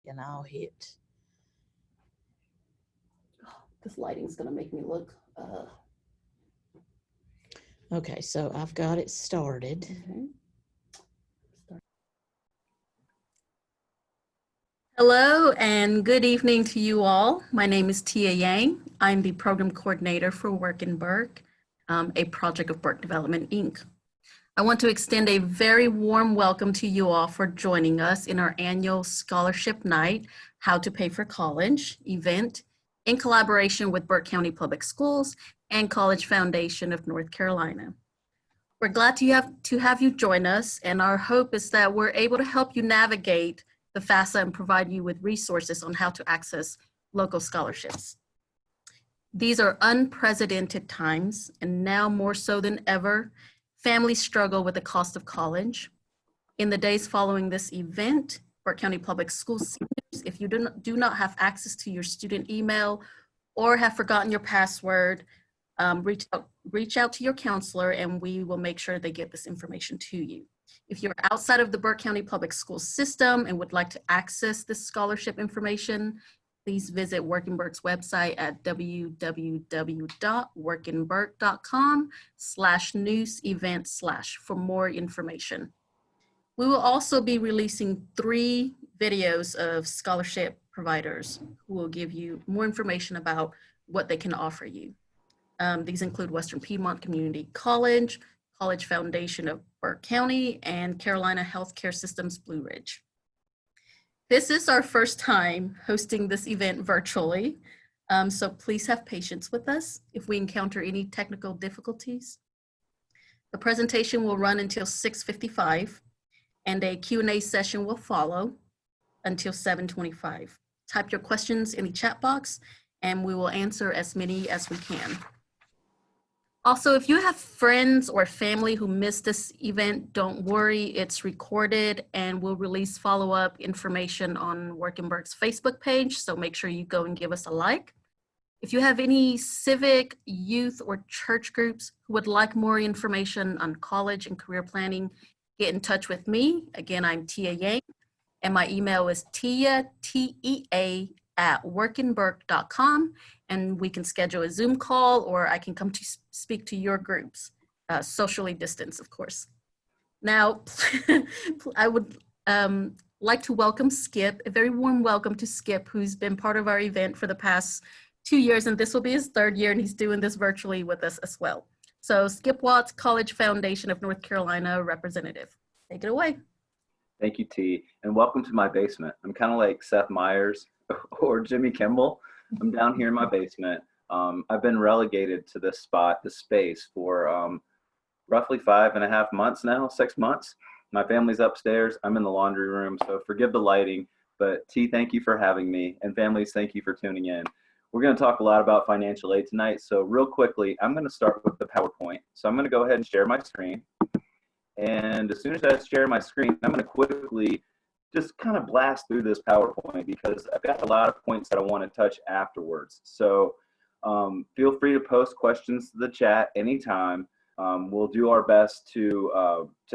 and I'll hit. This lighting's gonna make me look. Okay, so I've got it started. Okay. Hello and good evening to you all. My name is Tia Yang. I'm the program coordinator for Work in Burke, a project of Burke Development, Inc. I want to extend a very warm welcome to you all for joining us in our annual Scholarship Night, How to Pay for College event in collaboration with Burke County Public Schools and College Foundation of North Carolina. We're glad to have you join us, and our hope is that we're able to help you navigate the FAFSA and provide you with resources on how to access local scholarships. These are unprecedented times, and now more so than ever, families struggle with the cost of college. In the days following this event, Burke County Public Schools seniors, if you do not have access to your student email or have forgotten your password, reach out to your counselor and we will make sure they get this information to you. If you're outside of the Burke County Public School system and would like to access this scholarship information, please visit Work in Burke's website at www.workinburke.com/news-event/ for more information. We will also be releasing 3 videos of scholarship providers who will give you more information about what they can offer you. These include Western Piedmont Community College, College Foundation of Burke County, and Carolina Healthcare Systems Blue Ridge. This is our first time hosting this event virtually, so please have patience with us if we encounter any technical difficulties. The presentation will run until 6:55, and a Q&A session will follow until 7:25. Type your questions in the chat box, and we will answer as many as we can. Also, if you have friends or family who missed this event, don't worry, it's recorded and we'll release follow-up information on Work in Burke's Facebook page, so make sure you go and give us a like. If you have any civic, youth, or church groups who would like more information on college and career planning, get in touch with me. Again, I'm Tia Yang, and my email is tia, T-E-A, @workinburke.com, and we can schedule a Zoom call or I can come to speak to your groups, socially distanced, of course. Now, I would like to welcome Skip, a very warm welcome to Skip, who's been part of our event for the past 2 years, and this will be his 3rd year, and he's doing this virtually with us as well. So Skip Watts, College Foundation of North Carolina representative. Take it away. Thank you, T, and welcome to my basement. I'm kind of like Seth Meyers or Jimmy Kimmel. I'm down here in my basement. I've been relegated to this space for roughly 5.5 months now, 6 months. My family's upstairs. I'm in the laundry room, so forgive the lighting. But T, thank you for having me, and families, thank you for tuning in. We're going to talk a lot about financial aid tonight. So real quickly, I'm going to start with the PowerPoint. So I'm going to go ahead and share my screen. And as soon as I share my screen, I'm going to quickly just kind of blast through this PowerPoint because I've got a lot of points that I want to touch afterwards. So feel free to post questions to the chat anytime. We'll do our best to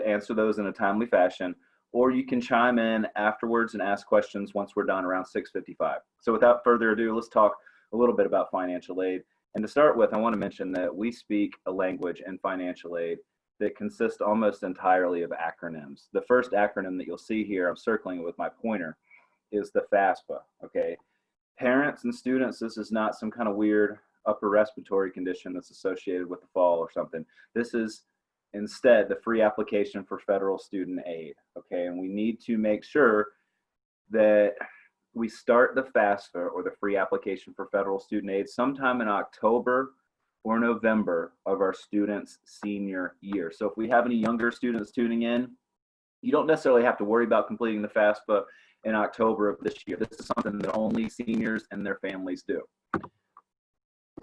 answer those in a timely fashion, or you can chime in afterwards and ask questions once we're done around 6:55. So without further ado, let's talk a little bit about financial aid. And to start with, I want to mention that we speak a language in financial aid that consists almost entirely of acronyms. The first acronym that you'll see here, I'm circling it with my pointer, is the FAFSA, okay? Parents and students, this is not some kind of weird upper respiratory condition that's associated with the fall or something. This is instead the free application for federal student aid, okay? And we need to make sure that we start the FAFSA, or the free application for federal student aid, sometime in October or November of our students' senior year. So if we have any younger students tuning in, you don't necessarily have to worry about completing the FAFSA in October of this year. This is something that only seniors and their families do.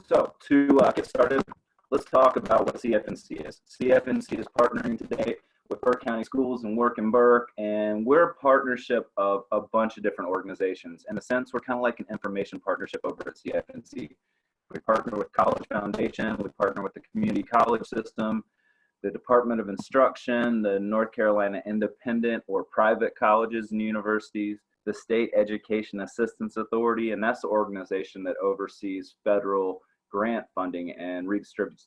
So to get started, let's talk about what CFNC is. CFNC is partnering today with Burke County Schools and Work in Burke, and we're a partnership of a bunch of different organizations. In a sense, we're kind of like an information partnership over at CFNC. We partner with College Foundation, we partner with the community college system, the Department of Instruction, the North Carolina independent or private colleges and universities, the State Education Assistance Authority, and that's the organization that oversees federal grant funding and redistributes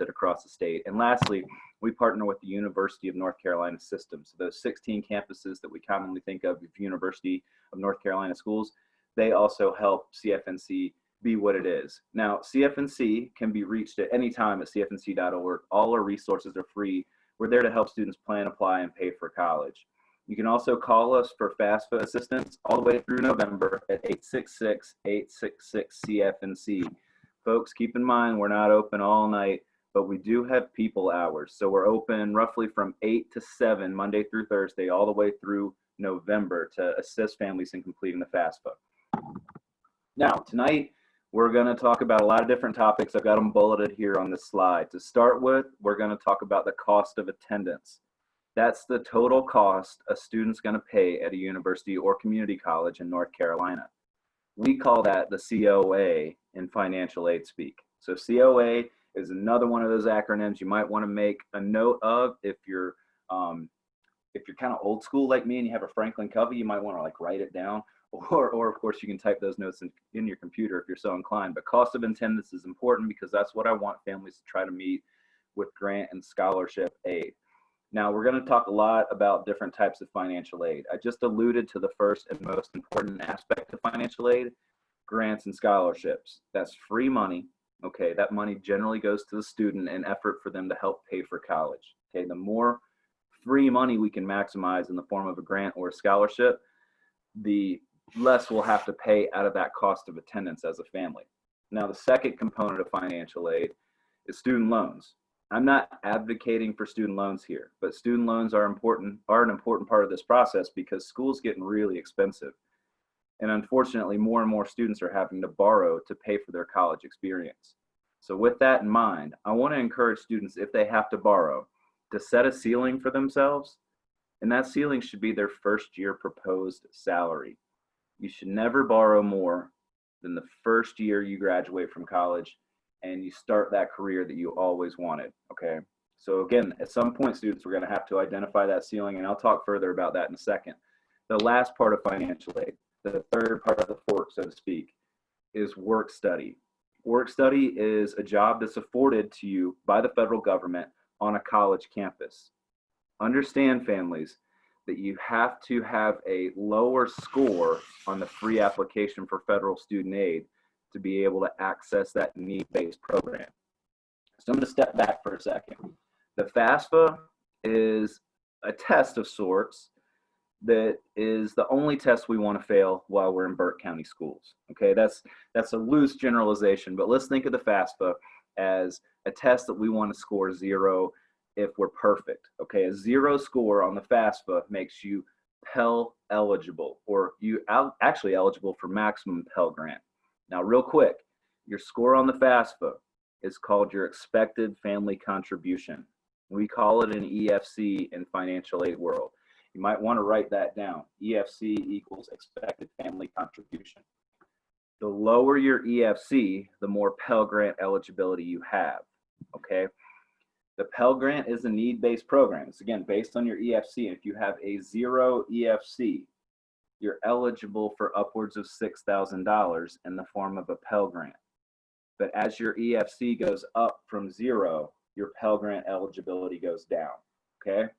it across the state. And lastly, we partner with the University of North Carolina system. So those 16 campuses that we commonly think of as University of North Carolina schools, they also help CFNC be what it is. Now, CFNC can be reached at any time at cfnc.org. All our resources are free. We're there to help students plan, apply, and pay for college. You can also call us for FAFSA assistance all the way through November at 866-866-CFNC. Folks, keep in mind, we're not open all night, but we do have people hours. So we're open roughly from 8 to 7, Monday through Thursday, all the way through November to assist families in completing the FAFSA. Now, tonight, we're going to talk about a lot of different topics. I've got them bulleted here on this slide. To start with, we're going to talk about the cost of attendance. That's the total cost a student's going to pay at a university or community college in North Carolina. We call that the COA in financial aid speak. So COA is another one of those acronyms you might want to make a note of if you're kind of old school like me and you have a Franklin Covey, you might want to like write it down, or of course you can type those notes in your computer if you're so inclined. But cost of attendance is important because that's what I want families to try to meet with grant and scholarship aid. Now, we're going to talk a lot about different types of financial aid. I just alluded to the first and most important aspect of financial aid, grants and scholarships. That's free money. Okay, that money generally goes to the student in effort for them to help pay for college. Okay, the more free money we can maximize in the form of a grant or a scholarship, the less we'll have to pay out of that cost of attendance as a family. Now, the second component of financial aid is student loans. I'm not advocating for student loans here, but student loans are an important part of this process because school's getting really expensive. And unfortunately, more and more students are having to borrow to pay for their college experience. So with that in mind, I want to encourage students, if they have to borrow, to set a ceiling for themselves. And that ceiling should be their first year proposed salary. You should never borrow more than the first year you graduate from college and you start that career that you always wanted, okay? So again, at some point, students, we're gonna have to identify that ceiling, and I'll talk further about that in a second. The last part of financial aid, the third part of the fork, so to speak, is work study. Work study is a job that's afforded to you by the federal government on a college campus. Understand, families, that you have to have a lower score on the free application for federal student aid to be able to access that need-based program. So I'm going to step back for a second. The FAFSA is a test of sorts that is the only test we want to fail while we're in Burke County schools. Okay, that's a loose generalization, but let's think of the FAFSA as a test that we want to score 0 if we're perfect. Okay, a 0 score on the FAFSA makes you Pell eligible, or you actually eligible for maximum Pell grant. Now, real quick, your score on the FAFSA is called your expected family contribution. We call it an EFC in financial aid world. You might want to write that down. EFC equals expected family contribution. The lower your EFC, the more Pell Grant eligibility you have, okay? The Pell Grant is a need-based program. It's, again, based on your EFC. If you have a 0 EFC, you're eligible for upwards of $6,000 in the form of a Pell Grant. But as your EFC goes up from 0, your Pell Grant eligibility goes down, okay?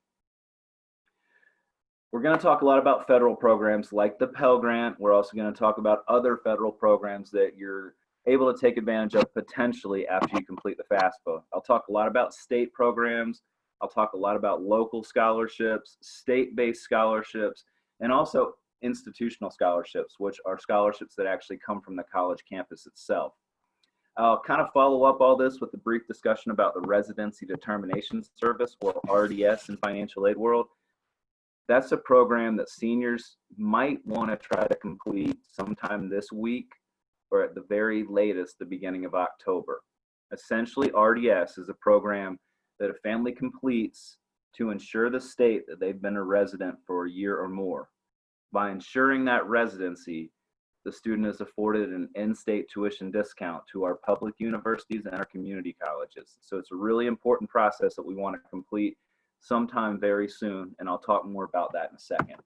We're going to talk a lot about federal programs like the Pell Grant. We're also going to talk about other federal programs that you're able to take advantage of potentially after you complete the FAFSA. I'll talk a lot about state programs. I'll talk a lot about local scholarships, state-based scholarships, and also institutional scholarships, which are scholarships that actually come from the college campus itself. I'll kind of follow up all this with a brief discussion about the Residency Determination Service, or RDS in financial aid world. That's a program that seniors might want to try to complete sometime this week, or at the very latest, the beginning of October. Essentially, RDS is a program that a family completes to ensure the state that they've been a resident for a year or more. By ensuring that residency, the student is afforded an in-state tuition discount to our public universities and our community colleges. So it's a really important process that we want to complete sometime very soon, and I'll talk more about that in a second.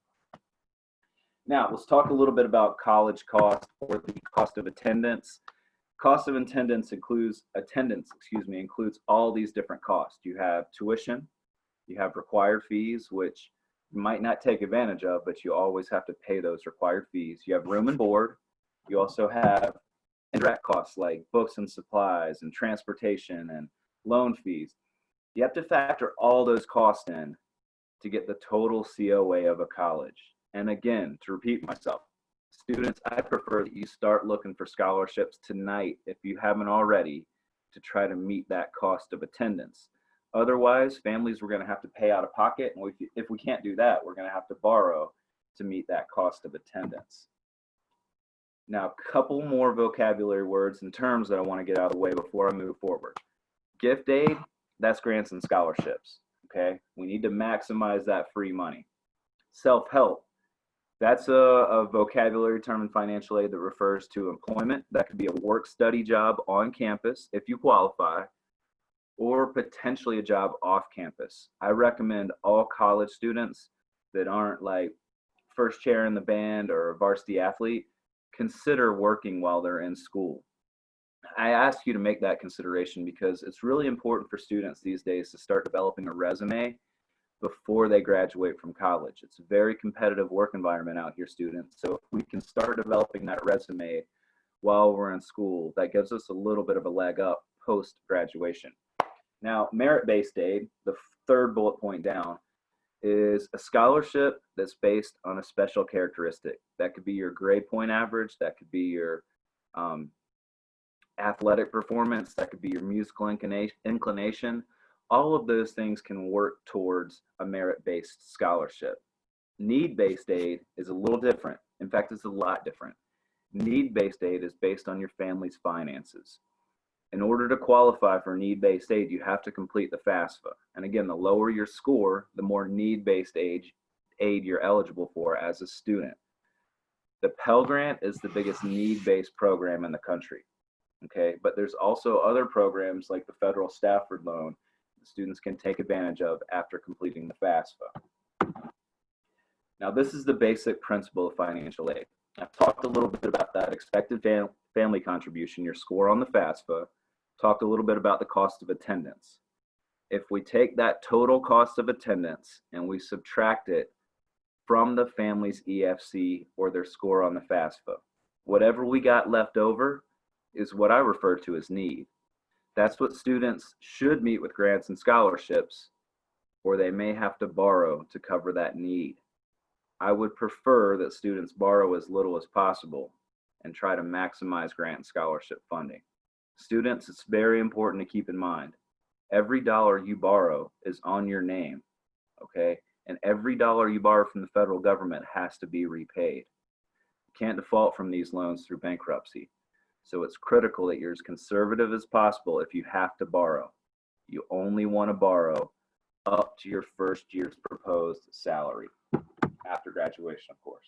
Now, let's talk a little bit about college cost or the cost of attendance. Cost of attendance includes all these different costs. You have tuition, you have required fees, which you might not take advantage of, but you always have to pay those required fees. You have room and board. You also have indirect costs like books and supplies and transportation and loan fees. You have to factor all those costs in to get the total COA of a college. And again, to repeat myself, students, I prefer that you start looking for scholarships tonight, if you haven't already, to try to meet that cost of attendance. Otherwise, families, we're going to have to pay out of pocket. And if we can't do that, we're going to have to borrow to meet that cost of attendance. Now, a couple more vocabulary words and terms that I want to get out of the way before I move forward. Gift aid, that's grants and scholarships. Okay, we need to maximize that free money. Self-help, that's a vocabulary term in financial aid that refers to employment. That could be a work-study job on campus if you qualify, or potentially a job off campus. I recommend all college students that aren't like first chair in the band or a varsity athlete consider working while they're in school. I ask you to make that consideration because it's really important for students these days to start developing a resume before they graduate from college. It's a very competitive work environment out here, students. So if we can start developing that resume while we're in school, that gives us a little bit of a leg up post-graduation. Now, merit-based aid, the third bullet point down, is a scholarship that's based on a special characteristic. That could be your grade point average, that could be your athletic performance, that could be your musical inclination. All of those things can work towards a merit-based scholarship. Need-based aid is a little different. In fact, it's a lot different. Need-based aid is based on your family's finances. In order to qualify for need-based aid, you have to complete the FAFSA. And again, the lower your score, the more need-based aid you're eligible for as a student. The Pell Grant is the biggest need-based program in the country. Okay, but there's also other programs like the Federal Stafford Loan that students can take advantage of after completing the FAFSA. Now, this is the basic principle of financial aid. I've talked a little bit about that expected family contribution, your score on the FAFSA, talked a little bit about the cost of attendance. If we take that total cost of attendance and we subtract it from the family's EFC or their score on the FAFSA, whatever we got left over is what I refer to as need. That's what students should meet with grants and scholarships, or they may have to borrow to cover that need. I would prefer that students borrow as little as possible and try to maximize grant and scholarship funding. Students, it's very important to keep in mind, every dollar you borrow is on your name, okay? And every dollar you borrow from the federal government has to be repaid. You can't default from these loans through bankruptcy. So it's critical that you're as conservative as possible if you have to borrow. You only want to borrow up to your first year's proposed salary after graduation, of course.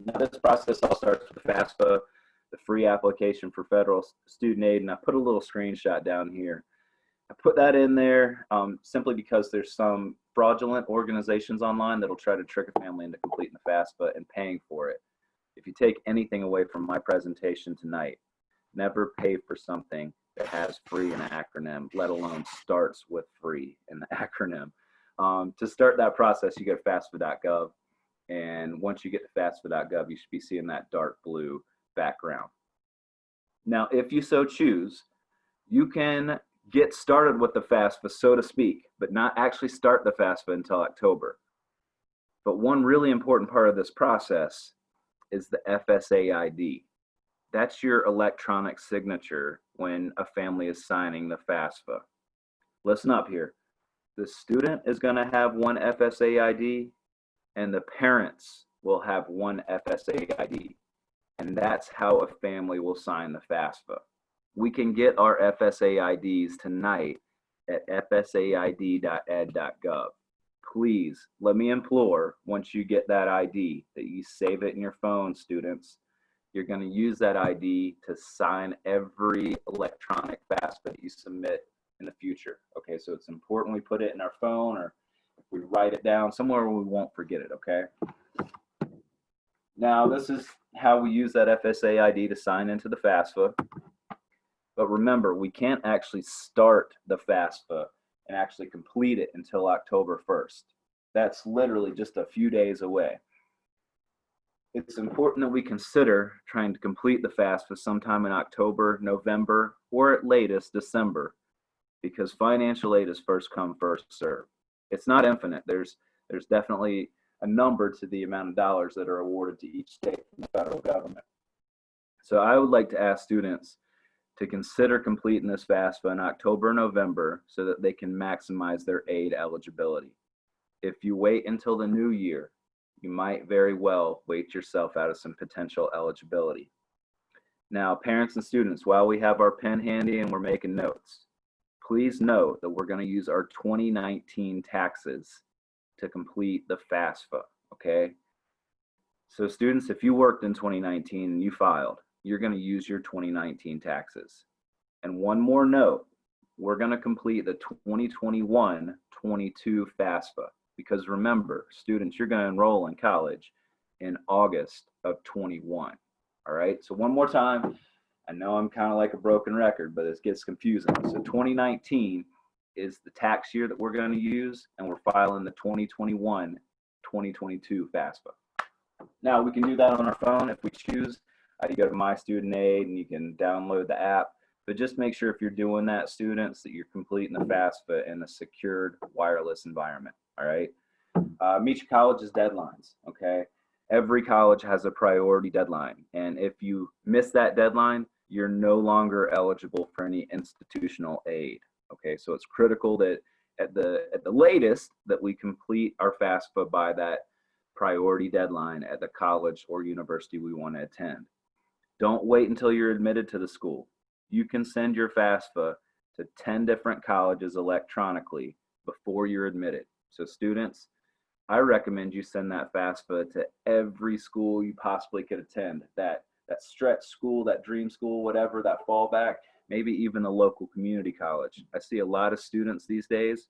Now, this process all starts with the FAFSA, the free application for federal student aid, and I put a little screenshot down here. I put that in there simply because there's some fraudulent organizations online that'll try to trick a family into completing the FAFSA and paying for it. If you take anything away from my presentation tonight, never pay for something that has free in an acronym, let alone starts with free in the acronym. To start that process, you go to FAFSA.gov, and once you get to FAFSA.gov, you should be seeing that dark blue background. Now, if you so choose, you can get started with the FAFSA, so to speak, but not actually start the FAFSA until October. But one really important part of this process is the FSA ID. That's your electronic signature when a family is signing the FAFSA. Listen up here. The student is going to have one FSA ID, and the parents will have one FSA ID. And that's how a family will sign the FAFSA. We can get our FSA IDs tonight at fsaid.ed.gov. Please, let me implore, once you get that ID, that you save it in your phone, students. You're going to use that ID to sign every electronic FAFSA that you submit in the future. Okay, so it's important we put it in our phone, or we write it down somewhere where we won't forget it, okay? Now, this is how we use that FSA ID to sign into the FAFSA. But remember, we can't actually start the FAFSA and actually complete it until October 1st. That's literally just a few days away. It's important that we consider trying to complete the FAFSA sometime in October, November, or at latest December, because financial aid is first come, first serve. It's not infinite. There's definitely a number to the amount of dollars that are awarded to each state from the federal government. So I would like to ask students to consider completing this FAFSA in October or November so that they can maximize their aid eligibility. If you wait until the new year, you might very well wait yourself out of some potential eligibility. Now, parents and students, while we have our pen handy and we're making notes, please note that we're going to use our 2019 taxes to complete the FAFSA, okay? So students, if you worked in 2019 and you filed, you're going to use your 2019 taxes. And one more note, we're going to complete the 2021-22 FAFSA, because remember, students, you're going to enroll in college in August of 21. All right, so one more time. I know I'm kind of like a broken record, but it gets confusing. So 2019 is the tax year that we're going to use, and we're filing the 2021-2022 FAFSA. Now, we can do that on our phone if we choose. You go to My Student Aid and you can download the app, but just make sure if you're doing that, students, that you're completing the FAFSA in a secured wireless environment. All right, meet your college's deadlines. Okay, every college has a priority deadline, and if you miss that deadline, you're no longer eligible for any institutional aid. Okay, so it's critical that at the latest that we complete our FAFSA by that priority deadline at the college or university we want to attend. Don't wait until you're admitted to the school. You can send your FAFSA to 10 different colleges electronically before you're admitted. So students, I recommend you send that FAFSA to every school you possibly could attend. That stretch school, that dream school, whatever, that fallback, maybe even a local community college. I see a lot of students these days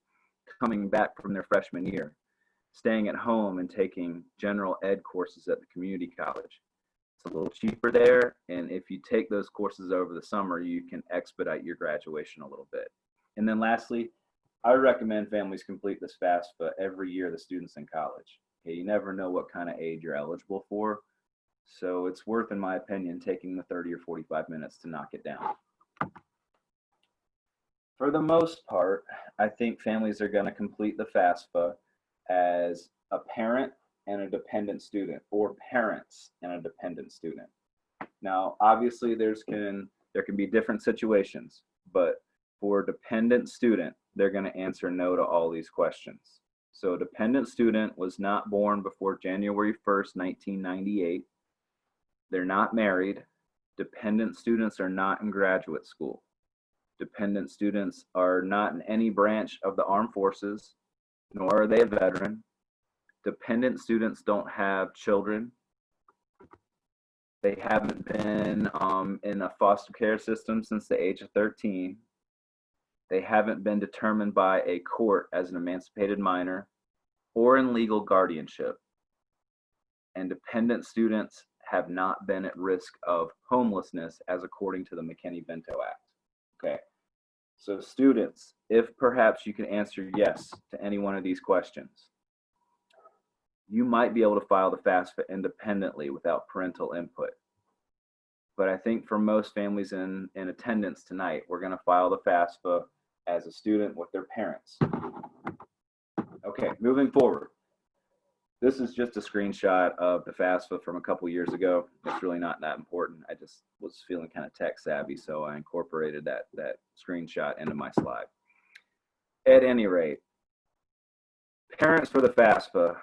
coming back from their freshman year, staying at home and taking general ed courses at the community college. It's a little cheaper there, and if you take those courses over the summer, you can expedite your graduation a little bit. And then lastly, I recommend families complete this FAFSA every year the student's in college. Okay, you never know what kind of aid you're eligible for, so it's worth, in my opinion, taking the 30 or 45 minutes to knock it down. For the most part, I think families are going to complete the FAFSA as a parent and a dependent student, or parents and a dependent student. Now, obviously, there can be different situations, but for a dependent student, they're going to answer no to all these questions. So a dependent student was not born before January 1st, 1998. They're not married. Dependent students are not in graduate school. Dependent students are not in any branch of the armed forces, nor are they a veteran. Dependent students don't have children. They haven't been in a foster care system since the age of 13. They haven't been determined by a court as an emancipated minor or in legal guardianship. And dependent students have not been at risk of homelessness as according to the McKinney-Vento Act. Okay, so students, if perhaps you can answer yes to any one of these questions, you might be able to file the FAFSA independently without parental input. But I think for most families in attendance tonight, we're going to file the FAFSA as a student with their parents. Okay, moving forward. This is just a screenshot of the FAFSA from a couple years ago. It's really not that important. I just was feeling kind of tech savvy, so I incorporated that screenshot into my slide. At any rate, parents for the FAFSA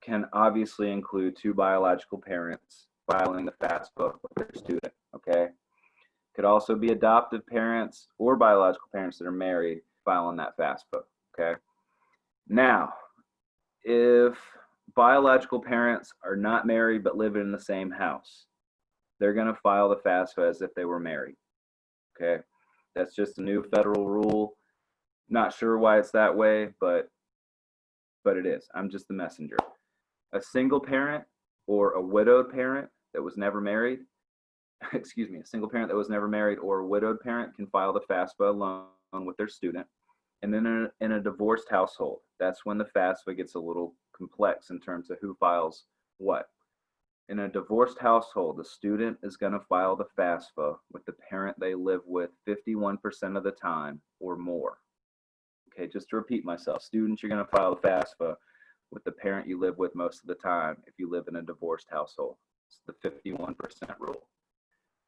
can obviously include two biological parents filing the FAFSA with their student, okay? Could also be adoptive parents or biological parents that are married filing that FAFSA, okay? Now, if biological parents are not married but live in the same house, they're going to file the FAFSA as if they were married, okay? That's just a new federal rule. Not sure why it's that way, but it is. I'm just the messenger. A single parent or a widowed parent that was never married, excuse me, a single parent that was never married or a widowed parent can file the FAFSA alone with their student. And then in a divorced household, that's when the FAFSA gets a little complex in terms of who files what. In a divorced household, the student is going to file the FAFSA with the parent they live with 51% of the time or more. Okay, just to repeat myself, students, you're going to file the FAFSA with the parent you live with most of the time if you live in a divorced household. It's the 51% rule.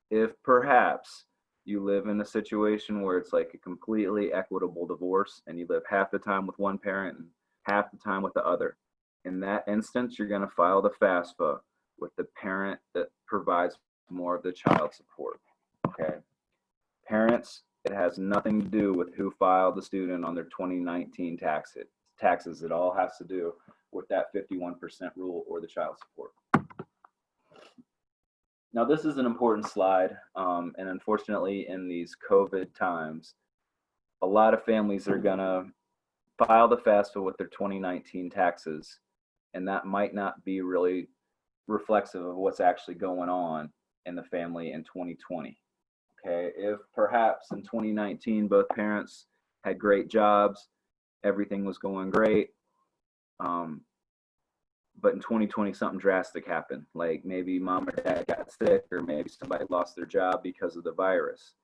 If perhaps you live in a situation where it's like a completely equitable divorce and you live half the time with one parent and half the time with the other, in that instance, you're going to file the FAFSA with the parent that provides more of the child support. Okay. Parents, it has nothing to do with who filed the student on their 2019 taxes. It all has to do with that 51% rule or the child support. Now, this is an important slide, and unfortunately, in these COVID times, a lot of families are going to file the FAFSA with their 2019 taxes, and that might not be really reflexive of what's actually going on in the family in 2020. Okay, if perhaps in 2019 both parents had great jobs, everything was going great, but in 2020 something drastic happened, like maybe mom or dad got sick or maybe somebody lost their job because of the virus.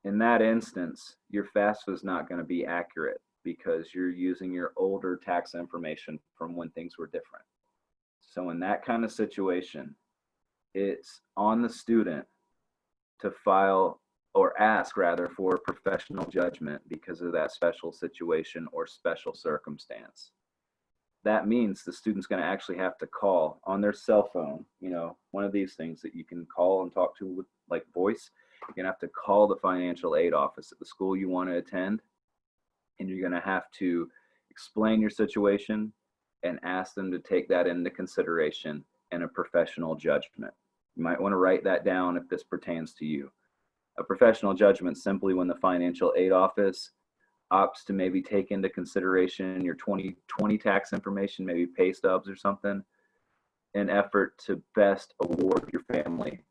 In that instance, your FAFSA is not going to be accurate because you're using your older tax information from when things were different. So in that kind of situation, it's on the student to file or ask rather for professional judgment because of that special situation or special circumstance. That means the student's going to actually have to call on their cell phone, you know, one of these things that you can call and talk to with like voice. You're going to have to call the financial aid office at the school you want to attend, and you're going to have to explain your situation and ask them to take that into consideration in a professional judgment. You might want to write that down if this pertains to you. A professional judgment simply when the financial aid office opts to maybe take into consideration your 2020 tax information, maybe pay stubs or something, in effort to best award your family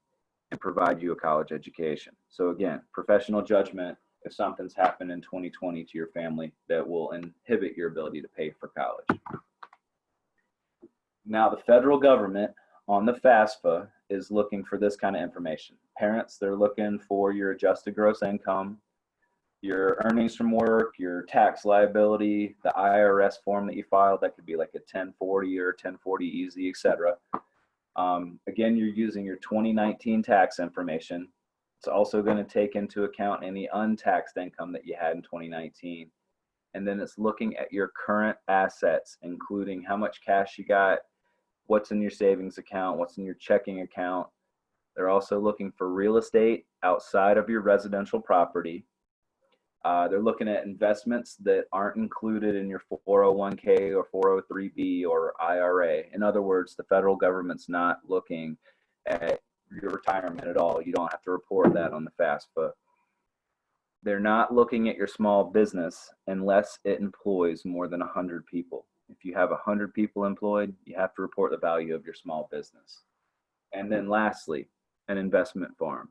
and provide you a college education. So again, professional judgment if something's happened in 2020 to your family that will inhibit your ability to pay for college. Now, the federal government on the FAFSA is looking for this kind of information. Parents, they're looking for your adjusted gross income, your earnings from work, your tax liability, the IRS form that you filed. That could be like a 1040 or 1040 easy, etc. Again, you're using your 2019 tax information. It's also going to take into account any untaxed income that you had in 2019. And then it's looking at your current assets, including how much cash you got, what's in your savings account, what's in your checking account. They're also looking for real estate outside of your residential property. They're looking at investments that aren't included in your 401k or 403b or IRA. In other words, the federal government's not looking at your retirement at all. You don't have to report that on the FAFSA. They're not looking at your small business unless it employs more than 100 people. If you have 100 people employed, you have to report the value of your small business. And then lastly, an investment farm.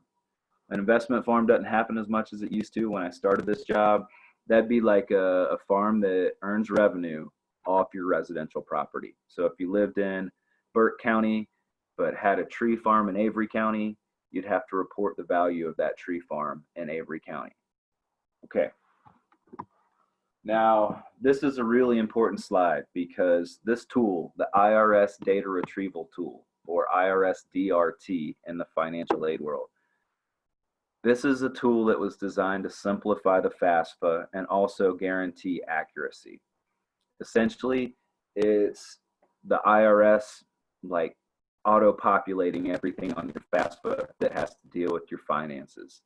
An investment farm doesn't happen as much as it used to. When I started this job, that'd be like a farm that earns revenue off your residential property. So if you lived in Burke County but had a tree farm in Avery County, you'd have to report the value of that tree farm in Avery County. Okay. Now, this is a really important slide because this tool, the IRS Data Retrieval Tool, or IRS DRT in the financial aid world, this is a tool that was designed to simplify the FAFSA and also guarantee accuracy. Essentially, it's the IRS like auto-populating everything on your FAFSA that has to deal with your finances.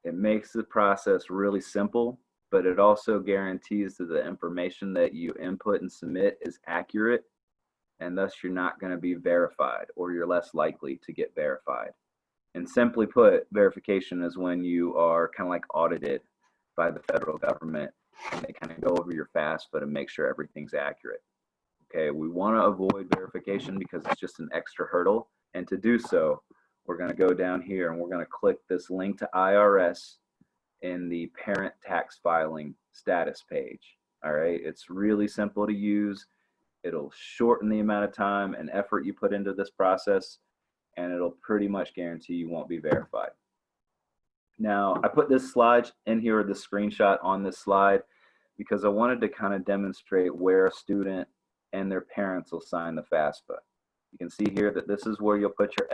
It makes the process really simple, but it also guarantees that the information that you input and submit is accurate, and thus you're not going to be verified, or you're less likely to get verified. And simply put, verification is when you are kind of like audited by the federal government, and they kind of go over your FAFSA and make sure everything's accurate. Okay, we want to avoid verification because it's just an extra hurdle. And to do so, we're going to go down here and we're going to click this link to IRS in the parent tax filing status page. All right, it's really simple to use. It'll shorten the amount of time and effort you put into this process, and it'll pretty much guarantee you won't be verified. Now, I put this slide in here, or this screenshot on this slide, because I wanted to kind of demonstrate where a student and their parents will sign the FAFSA. You can see here that this is where you'll put your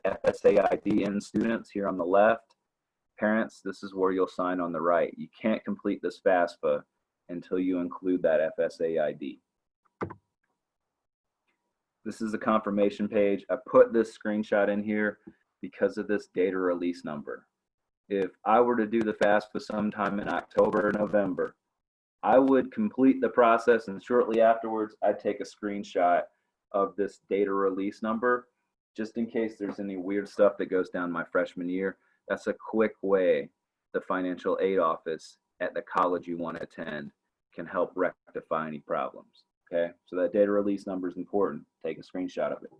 FSA ID in, students here on the left. Parents, this is where you'll sign on the right. You can't complete this FAFSA until you include that FSA ID. This is the confirmation page. I put this screenshot in here because of this data release number. If I were to do the FAFSA sometime in October or November, I would complete the process, and shortly afterwards, I'd take a screenshot of this data release number, just in case there's any weird stuff that goes down my freshman year. That's a quick way the financial aid office at the college you want to attend can help rectify any problems. Okay, so that data release number is important. Take a screenshot of it.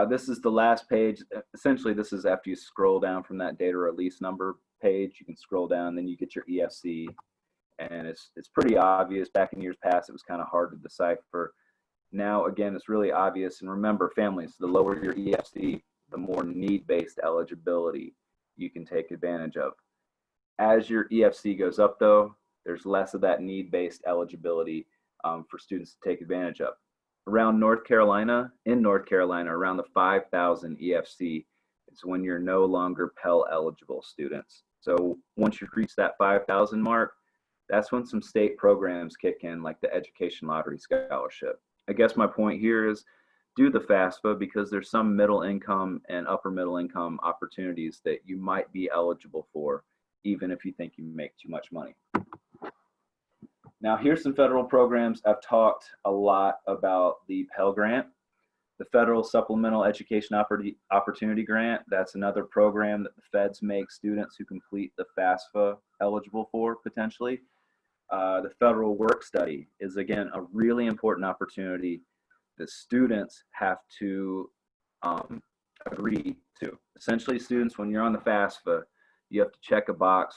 This is the last page. Essentially, this is after you scroll down from that data release number page. You can scroll down, then you get your EFC, and it's pretty obvious. Back in years past, it was kind of hard to decipher. Now, again, it's really obvious. And remember, families, the lower your EFC, the more need-based eligibility you can take advantage of. As your EFC goes up, though, there's less of that need-based eligibility for students to take advantage of. Around North Carolina, around the 5,000 EFC is when you're no longer Pell eligible students. So once you reach that 5,000 mark, that's when some state programs kick in, like the Education Lottery Scholarship. I guess my point here is do the FAFSA because there's some middle income and upper middle income opportunities that you might be eligible for, even if you think you make too much money. Now, here's some federal programs. I've talked a lot about the Pell Grant, the Federal Supplemental Education Opportunity Grant. That's another program that the feds make students who complete the FAFSA eligible for, potentially. The Federal Work Study is, again, a really important opportunity that students have to agree to. Essentially, students, when you're on the FAFSA, you have to check a box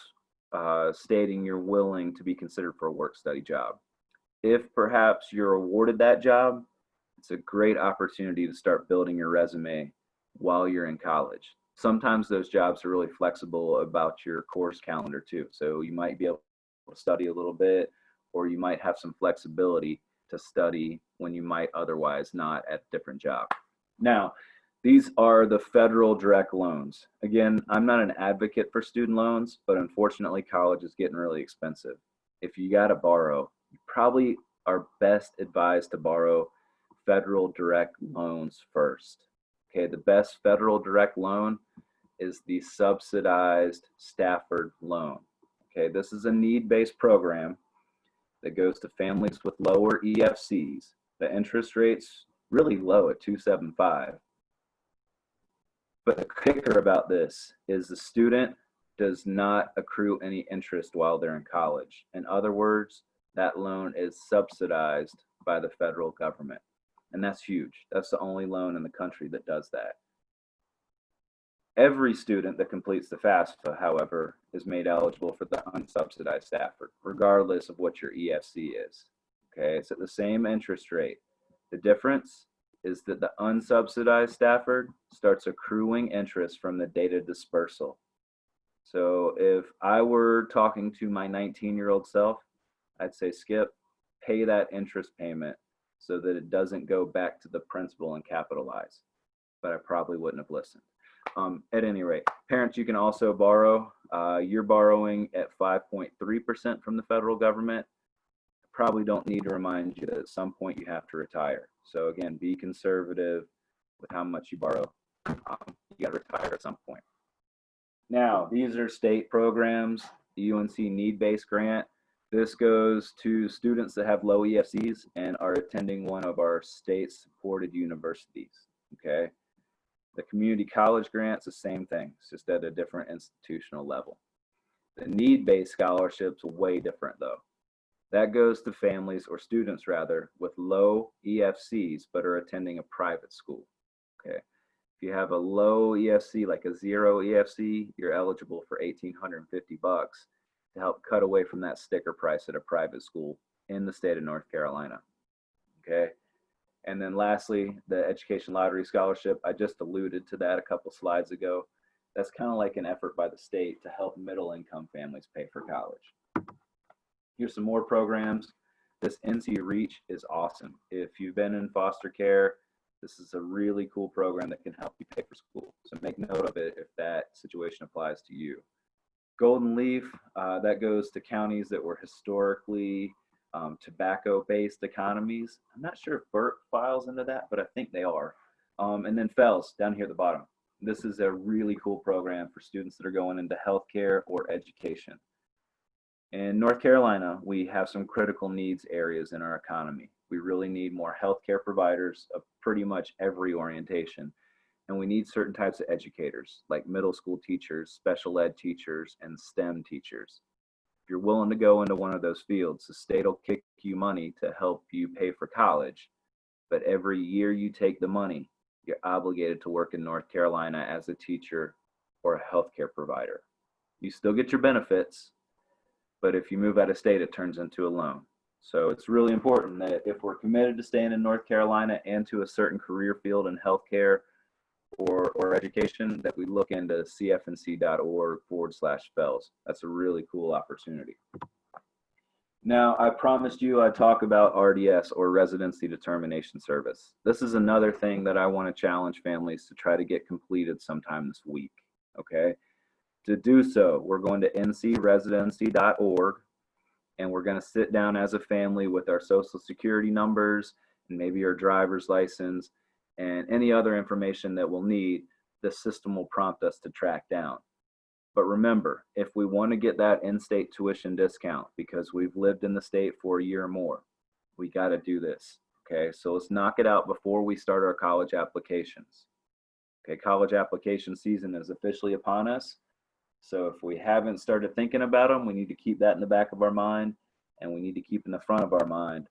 stating you're willing to be considered for a work study job. If perhaps you're awarded that job, it's a great opportunity to start building your resume while you're in college. Sometimes those jobs are really flexible about your course calendar too. So you might be able to study a little bit, or you might have some flexibility to study when you might otherwise not at a different job. Now, these are the federal direct loans. Again, I'm not an advocate for student loans, but unfortunately, college is getting really expensive. If you got to borrow, you probably are best advised to borrow federal direct loans first. Okay, the best federal direct loan is the subsidized Stafford loan. Okay, this is a need-based program that goes to families with lower EFCs. The interest rate's really low at 2.75. But the kicker about this is the student does not accrue any interest while they're in college. In other words, that loan is subsidized by the federal government. And that's huge. That's the only loan in the country that does that. Every student that completes the FAFSA, however, is made eligible for the unsubsidized Stafford, regardless of what your EFC is. Okay, it's at the same interest rate. The difference is that the unsubsidized Stafford starts accruing interest from the date of dispersal. So if I were talking to my 19-year-old self, I'd say, Skip, pay that interest payment so that it doesn't go back to the principal and capitalize. But I probably wouldn't have listened. At any rate, parents, you can also borrow. You're borrowing at 5.3% from the federal government. Probably don't need to remind you that at some point you have to retire. So again, be conservative with how much you borrow. You got to retire at some point. Now, these are state programs. The UNC Need-Based Grant. This goes to students that have low EFCs and are attending one of our state-supported universities. Okay. The community college grant's the same thing. It's just at a different institutional level. The need-based scholarships are way different though. That goes to families or students rather with low EFCs but are attending a private school. Okay. If you have a low EFC, like a 0 EFC, you're eligible for $1,850 to help cut away from that sticker price at a private school in the state of North Carolina. Okay. And then lastly, the Education Lottery Scholarship. I just alluded to that a couple slides ago. That's kind of like an effort by the state to help middle income families pay for college. Here's some more programs. This NC Reach is awesome. If you've been in foster care, this is a really cool program that can help you pay for school. So make note of it if that situation applies to you. Golden Leaf, that goes to counties that were historically tobacco-based economies. I'm not sure if Burke files into that, but I think they are. And then FELS down here at the bottom. This is a really cool program for students that are going into healthcare or education. In North Carolina, we have some critical needs areas in our economy. We really need more healthcare providers of pretty much every orientation. And we need certain types of educators, like middle school teachers, special ed teachers, and STEM teachers. If you're willing to go into one of those fields, the state will kick you money to help you pay for college. But every year you take the money, you're obligated to work in North Carolina as a teacher or a healthcare provider. You still get your benefits, but if you move out of state, it turns into a loan. So it's really important that if we're committed to staying in North Carolina and to a certain career field in healthcare or education, that we look into cfnc.org/FELS. That's a really cool opportunity. Now, I promised you I'd talk about RDS, or Residency Determination Service. This is another thing that I want to challenge families to try to get completed sometime this week, okay? To do so, we're going to ncresidency.org, and we're going to sit down as a family with our social security numbers and maybe our driver's license and any other information that we'll need. The system will prompt us to track down. But remember, if we want to get that in-state tuition discount because we've lived in the state for a year or more, we got to do this. Okay, so let's knock it out before we start our college applications. Okay, college application season is officially upon us. So if we haven't started thinking about them, we need to keep that in the back of our mind, and we need to keep in the front of our mind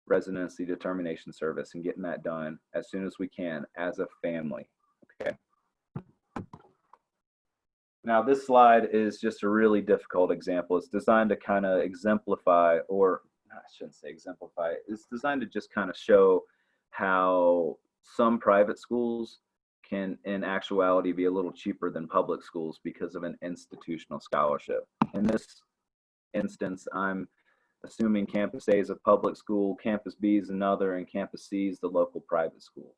Residency Determination Service and getting that done as soon as we can as a family. Okay. Now this slide is just a really difficult example. It's designed to kind of exemplify, or I shouldn't say exemplify, it's designed to just kind of show how some private schools can in actuality be a little cheaper than public schools because of an institutional scholarship. In this instance, I'm assuming Campus A is a public school, Campus B is another, and Campus C is the local private school.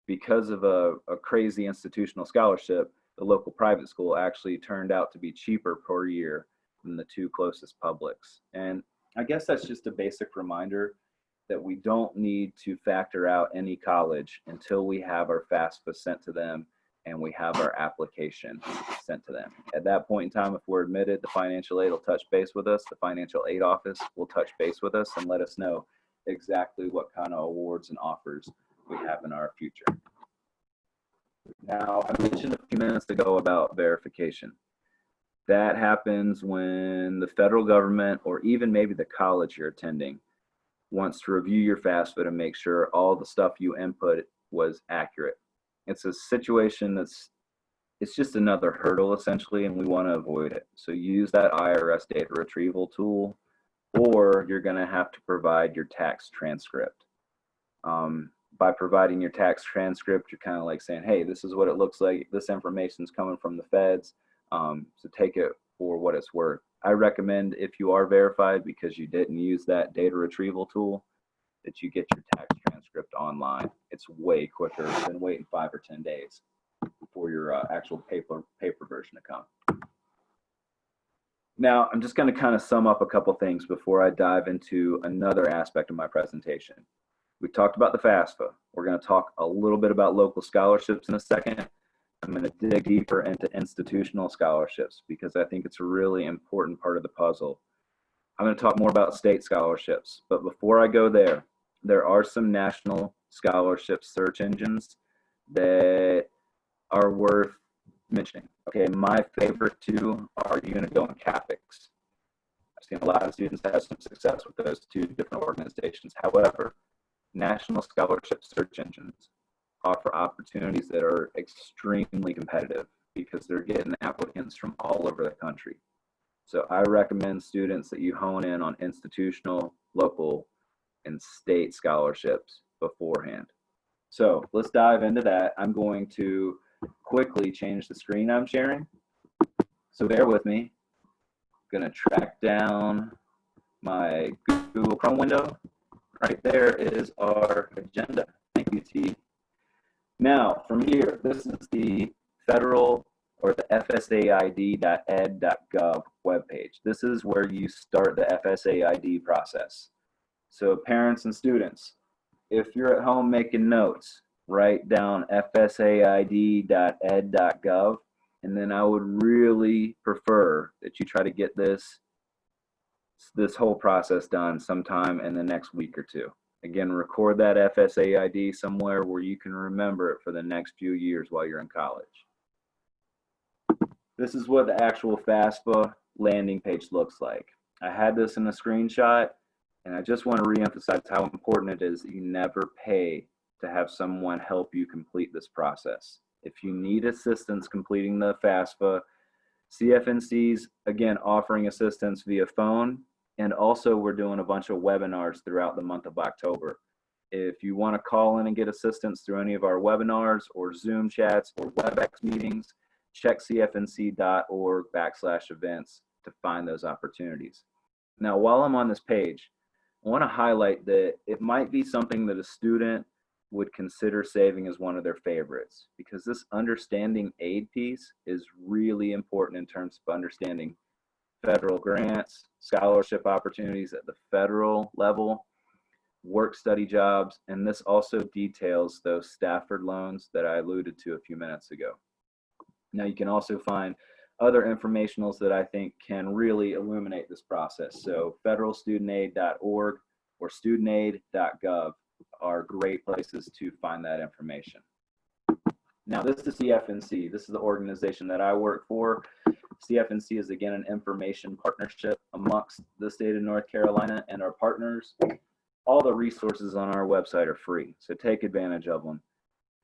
Because of a crazy institutional scholarship, the local private school actually turned out to be cheaper per year than the two closest publics. And I guess that's just a basic reminder that we don't need to factor out any college until we have our FAFSA sent to them and we have our application sent to them. At that point in time, if we're admitted, the financial aid will touch base with us. The financial aid office will touch base with us and let us know exactly what kind of awards and offers we have in our future. Now, I mentioned a few minutes ago about verification. That happens when the federal government, or even maybe the college you're attending, wants to review your FAFSA to make sure all the stuff you input was accurate. It's a situation it's just another hurdle essentially, and we want to avoid it. So use that IRS data retrieval tool, or you're going to have to provide your tax transcript. By providing your tax transcript, you're kind of like saying, hey, this is what it looks like. This information is coming from the feds, so take it for what it's worth. I recommend, if you are verified because you didn't use that data retrieval tool, that you get your tax transcript online. It's way quicker than waiting 5 or 10 days for your actual paper version to come. Now, I'm just going to kind of sum up a couple things before I dive into another aspect of my presentation. We talked about the FAFSA. We're going to talk a little bit about local scholarships in a second. I'm going to dig deeper into institutional scholarships because I think it's a really important part of the puzzle. I'm going to talk more about state scholarships, but before I go there, there are some national scholarship search engines that are worth mentioning. Okay, my favorite two are Unigo and CAPEX. I've seen a lot of students have some success with those two different organizations. However, national scholarship search engines offer opportunities that are extremely competitive because they're getting applicants from all over the country. So I recommend students that you hone in on institutional, local, and state scholarships beforehand. So let's dive into that. I'm going to quickly change the screen I'm sharing. So bear with me. I'm going to track down my Google Chrome window. Right there is our agenda. Thank you, T. Now, from here, this is the federal or the fsaid.ed.gov webpage. This is where you start the FSAID process. So parents and students, if you're at home making notes, write down fsaid.ed.gov, and then I would really prefer that you try to get this whole process done sometime in the next week or two. Again, record that FSAID somewhere where you can remember it for the next few years while you're in college. This is what the actual FAFSA landing page looks like. I had this in a screenshot, and I just want to reemphasize how important it is that you never pay to have someone help you complete this process. If you need assistance completing the FAFSA, CFNC's, again, offering assistance via phone, and also we're doing a bunch of webinars throughout the month of October. If you want to call in and get assistance through any of our webinars or Zoom chats or WebEx meetings, check cfnc.org/events to find those opportunities. Now, while I'm on this page, I want to highlight that it might be something that a student would consider saving as one of their favorites, because this understanding aid piece is really important in terms of understanding federal grants, scholarship opportunities at the federal level, work study jobs, and this also details those Stafford loans that I alluded to a few minutes ago. Now you can also find other informationals that I think can really illuminate this process. So federalstudentaid.org or studentaid.gov are great places to find that information. Now this is CFNC. This is the organization that I work for. CFNC is, again, an information partnership amongst the state of North Carolina and our partners. All the resources on our website are free, so take advantage of them.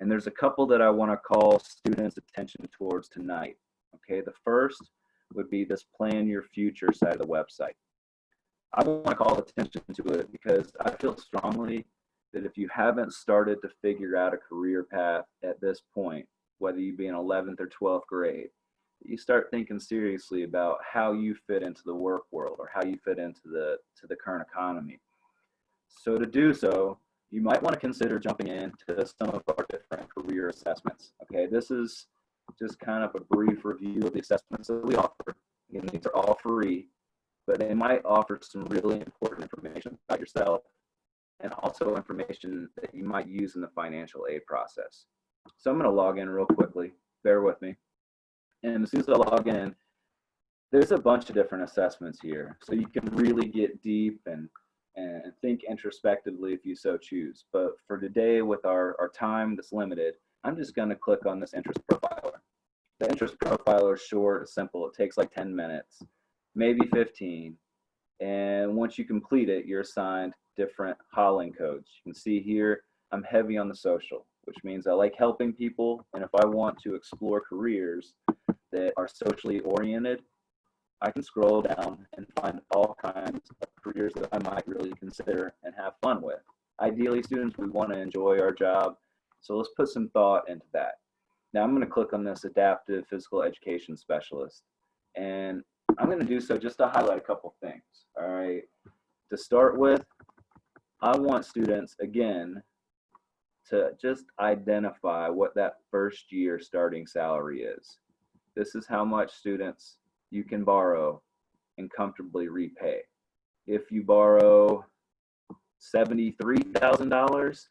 And there's a couple that I want to call students' attention towards tonight. Okay, the first would be this Plan Your Future side of the website. I want to call attention to it because I feel strongly that if you haven't started to figure out a career path at this point, whether you be in 11th or 12th grade, you start thinking seriously about how you fit into the work world or how you fit into the current economy. So to do so, you might want to consider jumping into some of our different career assessments. Okay, this is just kind of a brief review of the assessments that we offer. Again, these are all free, but they might offer some really important information about yourself and also information that you might use in the financial aid process. So I'm going to log in real quickly. Bear with me. And as soon as I log in, there's a bunch of different assessments here. So you can really get deep and think introspectively if you so choose. But for today, with our time that's limited, I'm just going to click on this interest profiler. The interest profiler is short, simple. It takes like 10 minutes, maybe 15. And once you complete it, you're assigned different Holling codes. You can see here, I'm heavy on the social, which means I like helping people. And if I want to explore careers that are socially oriented, I can scroll down and find all kinds of careers that I might really consider and have fun with. Ideally, students, we want to enjoy our job, so let's put some thought into that. Now I'm going to click on this Adaptive Physical Education Specialist, and I'm going to do so just to highlight a couple things. All right, to start with, I want students, again, to just identify what that first year starting salary is. This is how much students you can borrow and comfortably repay. If you borrow $73,000,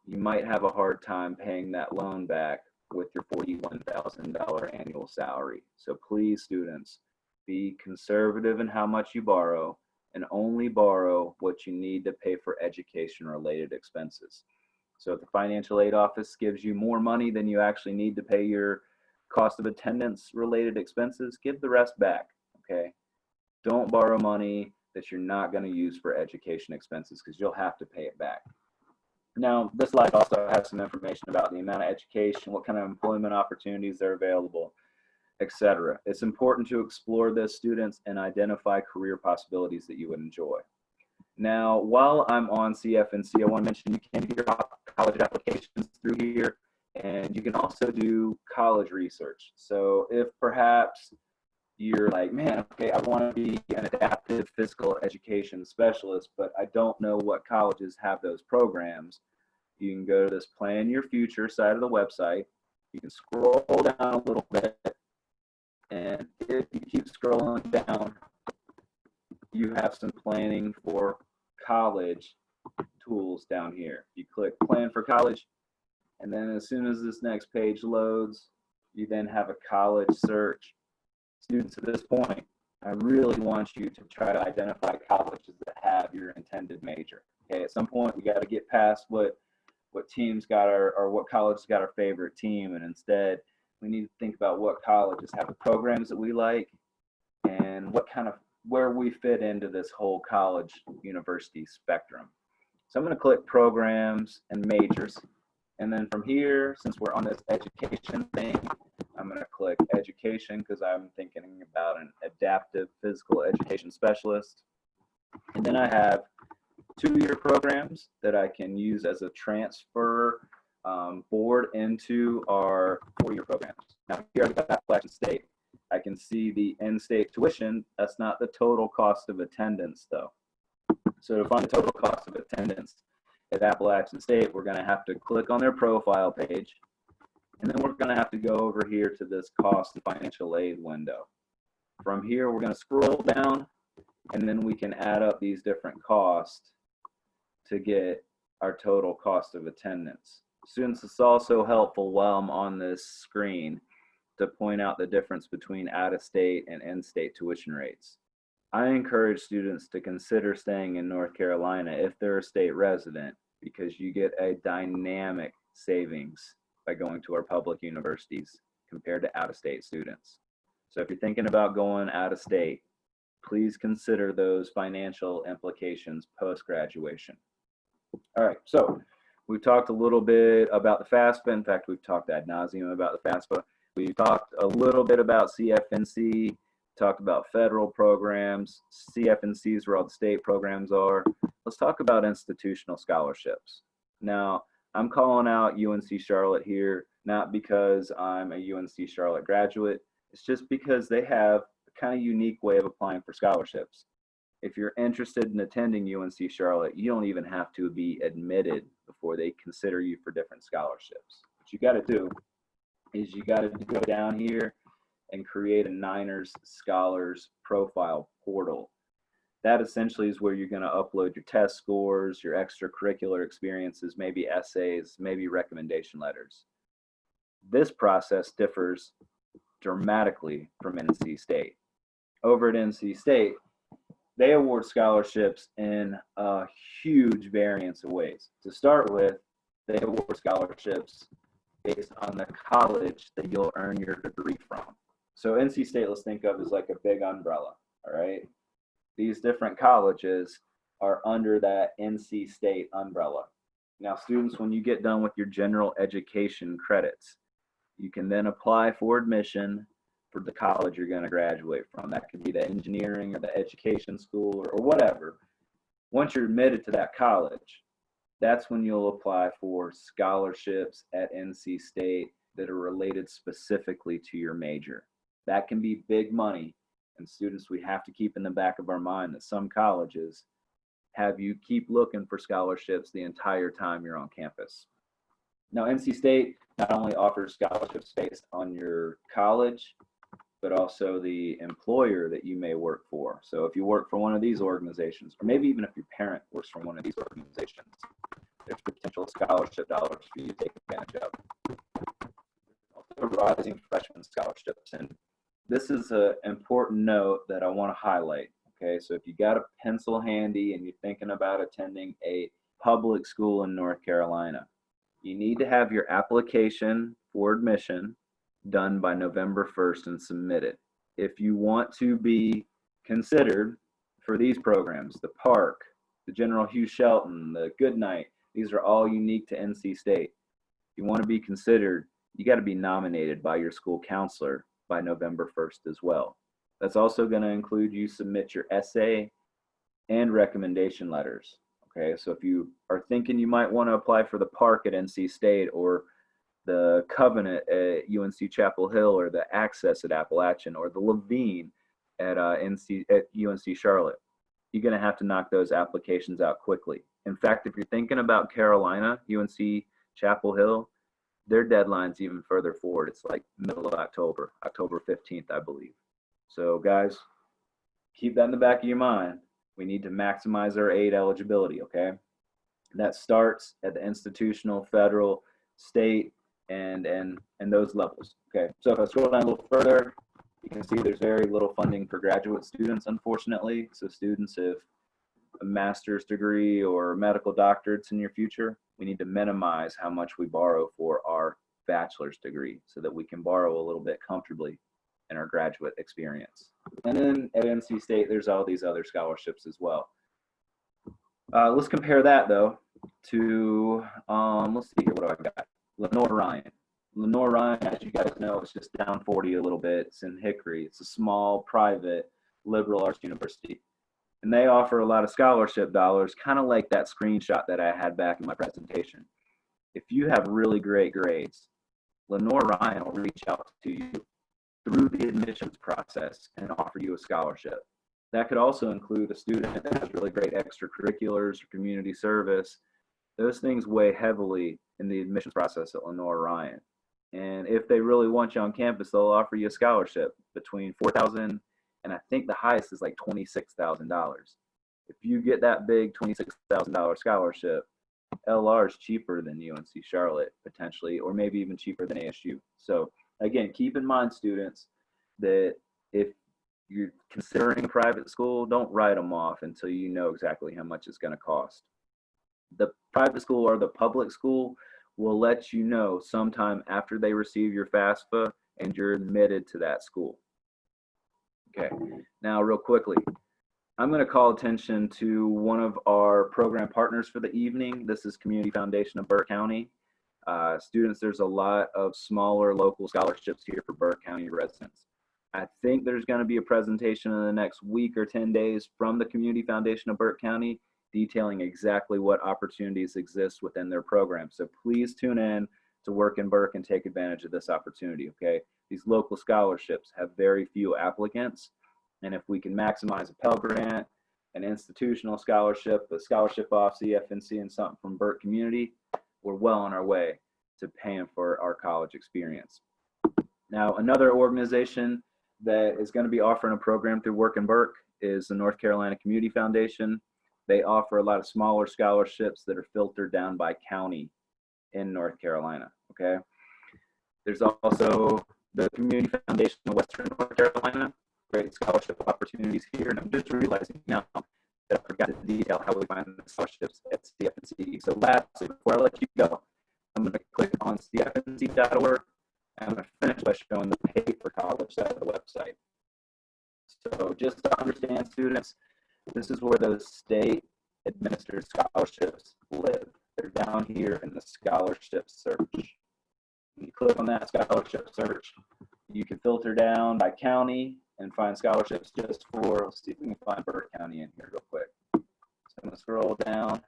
you might have a hard time paying that loan back with your $41,000 annual salary. So please, students, be conservative in how much you borrow and only borrow what you need to pay for education-related expenses. So if the financial aid office gives you more money than you actually need to pay your cost of attendance related expenses, give the rest back, okay? Don't borrow money that you're not going to use for education expenses, because you'll have to pay it back. Now, this slide also has some information about the amount of education, what kind of employment opportunities are available, etc. It's important to explore this, students, and identify career possibilities that you would enjoy. Now, while I'm on CFNC, I want to mention you can do your college applications through here, and you can also do college research. So if perhaps you're like, man, okay, I want to be an adaptive physical education specialist, but I don't know what colleges have those programs, you can go to this Plan Your Future side of the website. You can scroll down a little bit, and if you keep scrolling down, you have some planning for college tools down here. You click Plan for College, and then as soon as this next page loads, you then have a college search. Students, at this point, I really want you to try to identify colleges that have your intended major. Okay, at some point we got to get past what teams got our, or what colleges got our favorite team, and instead we need to think about what colleges have the programs that we like and what kind of, where we fit into this whole college university spectrum. So I'm going to click programs and majors, and then from here, since we're on this education thing, I'm going to click education because I'm thinking about an adaptive physical education specialist. And then I have 2-year programs that I can use as a transfer board into our 4-year programs. Now here I've got Appalachian State. I can see the in-state tuition. That's not the total cost of attendance though. So to find the total cost of attendance at Appalachian State, we're going to have to click on their profile page, and then we're going to have to go over here to this cost and financial aid window. From here, we're going to scroll down, and then we can add up these different costs to get our total cost of attendance. Students, it's also helpful while I'm on this screen to point out the difference between out-of-state and in-state tuition rates. I encourage students to consider staying in North Carolina if they're a state resident, because you get a dynamic savings by going to our public universities compared to out-of-state students. So if you're thinking about going out-of-state, please consider those financial implications post-graduation. All right, so we've talked a little bit about the FAFSA. In fact, we've talked ad nauseum about the FAFSA. We talked a little bit about CFNC, talked about federal programs. CFNC is where all the state programs are. Let's talk about institutional scholarships. Now, I'm calling out UNC Charlotte here, not because I'm a UNC Charlotte graduate. It's just because they have a kind of unique way of applying for scholarships. If you're interested in attending UNC Charlotte, you don't even have to be admitted before they consider you for different scholarships. What you got to do is you got to go down here and create a Niners Scholars profile portal. That essentially is where you're going to upload your test scores, your extracurricular experiences, maybe essays, maybe recommendation letters. This process differs dramatically from NC State. Over at NC State, they award scholarships in a huge variance of ways. To start with, they award scholarships based on the college that you'll earn your degree from. So NC State, let's think of as like a big umbrella, all right? These different colleges are under that NC State umbrella. Now, students, when you get done with your general education credits, you can then apply for admission for the college you're going to graduate from. That could be the engineering or the education school or whatever. Once you're admitted to that college, that's when you'll apply for scholarships at NC State that are related specifically to your major. That can be big money. And students, we have to keep in the back of our mind that some colleges have you keep looking for scholarships the entire time you're on campus. Now, NC State not only offers scholarships based on your college, but also the employer that you may work for. So if you work for one of these organizations, or maybe even if your parent works for one of these organizations, there's potential scholarship dollars for you to take advantage of. Also, rising freshman scholarships. And this is an important note that I want to highlight. Okay, so if you got a pencil handy and you're thinking about attending a public school in North Carolina, you need to have your application for admission done by November 1st and submitted. If you want to be considered for these programs, the Park, the General Hugh Shelton, the Goodnight, these are all unique to NC State. If you want to be considered, you got to be nominated by your school counselor by November 1st as well. That's also going to include you submit your essay and recommendation letters. Okay, so if you are thinking you might want to apply for the Park at NC State or the Covenant at UNC Chapel Hill or the Access at Appalachian or the Levine at UNC Charlotte, you're going to have to knock those applications out quickly. In fact, if you're thinking about Carolina, UNC Chapel Hill, their deadline's even further forward. It's like middle of October, October 15th, I believe. So guys, keep that in the back of your mind. We need to maximize our aid eligibility, okay? That starts at the institutional, federal, state, and those levels, okay? So if I scroll down a little further, you can see there's very little funding for graduate students, unfortunately. So students have a master's degree or medical doctorates in your future, we need to minimize how much we borrow for our bachelor's degree so that we can borrow a little bit comfortably in our graduate experience. And then at NC State, there's all these other scholarships as well. Let's compare that though to, let's see here, what do I got? Lenore Ryan. Lenore Ryan, as you guys know, it's just down 40 a little bit. It's in Hickory. It's a small, private, liberal arts university. And they offer a lot of scholarship dollars, kind of like that screenshot that I had back in my presentation. If you have really great grades, Lenore Ryan will reach out to you through the admissions process and offer you a scholarship. That could also include a student that has really great extracurriculars or community service. Those things weigh heavily in the admissions process at Lenore Ryan. And if they really want you on campus, they'll offer you a scholarship between $4,000 and I think the highest is like $26,000. If you get that big $26,000 scholarship, LR is cheaper than UNC Charlotte potentially, or maybe even cheaper than ASU. So again, keep in mind, students, that if you're considering a private school, don't write them off until you know exactly how much it's going to cost. The private school or the public school will let you know sometime after they receive your FAFSA and you're admitted to that school. Okay, now real quickly, I'm going to call attention to one of our program partners for the evening. This is Community Foundation of Burke County. Students, there's a lot of smaller local scholarships here for Burke County residents. I think there's going to be a presentation in the next week or 10 days from the Community Foundation of Burke County detailing exactly what opportunities exist within their program. So please tune in to Work in Burke and take advantage of this opportunity, okay? These local scholarships have very few applicants, and if we can maximize a Pell Grant, an institutional scholarship, a scholarship off CFNC, and something from Burke Community, we're well on our way to paying for our college experience. Now, another organization that is going to be offering a program through Work in Burke is the North Carolina Community Foundation. They offer a lot of smaller scholarships that are filtered down by county in North Carolina, okay? There's also the Community Foundation of Western North Carolina, great scholarship opportunities here, and I'm just realizing now that I forgot to detail how we find the scholarships at CFNC. So lastly, before I let you go, I'm going to click on cfnc.org, and I'm going to finish by showing the Pay for College side of the website. So just to understand, students, this is where those state administered scholarships live. They're down here in the scholarship search. When you click on that scholarship search, you can filter down by county and find scholarships just for, let's see if we can find Burke County in here real quick. So I'm going to scroll down.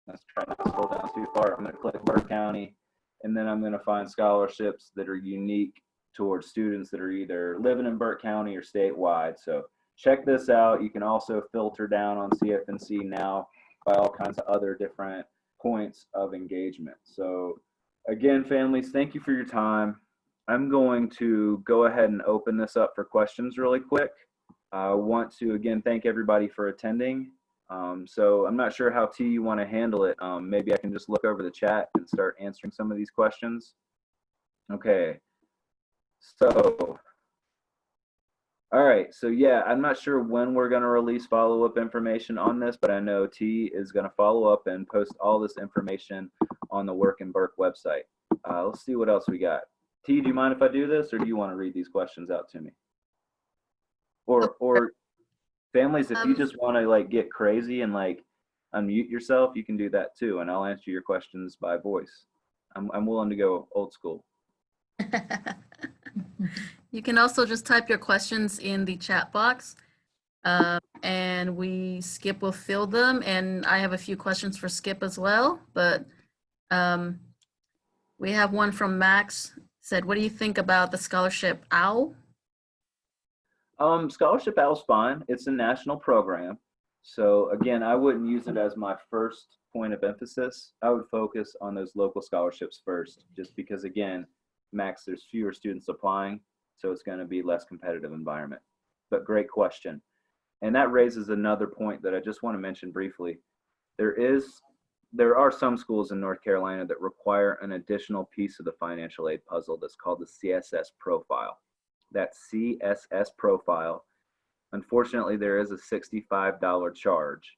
Let's try not to scroll down too far. I'm going to click Burke County, and then I'm going to find scholarships that are unique towards students that are either living in Burke County or statewide. So check this out. You can also filter down on CFNC now by all kinds of other different points of engagement. So again, families, thank you for your time. I'm going to go ahead and open this up for questions really quick. I want to, again, thank everybody for attending. So I'm not sure how T you want to handle it. Maybe I can just look over the chat and start answering some of these questions. Okay. So, all right. So yeah, I'm not sure when we're going to release follow-up information on this, but I know T is going to follow up and post all this information on the Work in Burke website. Let's see what else we got. T, do you mind if I do this, or do you want to read these questions out to me? Or Families, if you Um, just want to like get crazy and like unmute yourself, you can do that too, and I'll answer your questions by voice. I'm willing to go old school. You can also just type your questions in the chat box, and Skip will fill them. And I have a few questions for Skip as well, but we have one from Max. Said, what do you think about the scholarship OWL? Scholarship Owl's fine. It's a national program. So again, I wouldn't use it as my first point of emphasis. I would focus on those local scholarships first, just because again, Max, there's fewer students applying, so it's going to be less competitive environment. But great question. And that raises another point that I just want to mention briefly. There are some schools in North Carolina that require an additional piece of the financial aid puzzle that's called the CSS profile. That CSS profile, unfortunately, there is a $65 charge,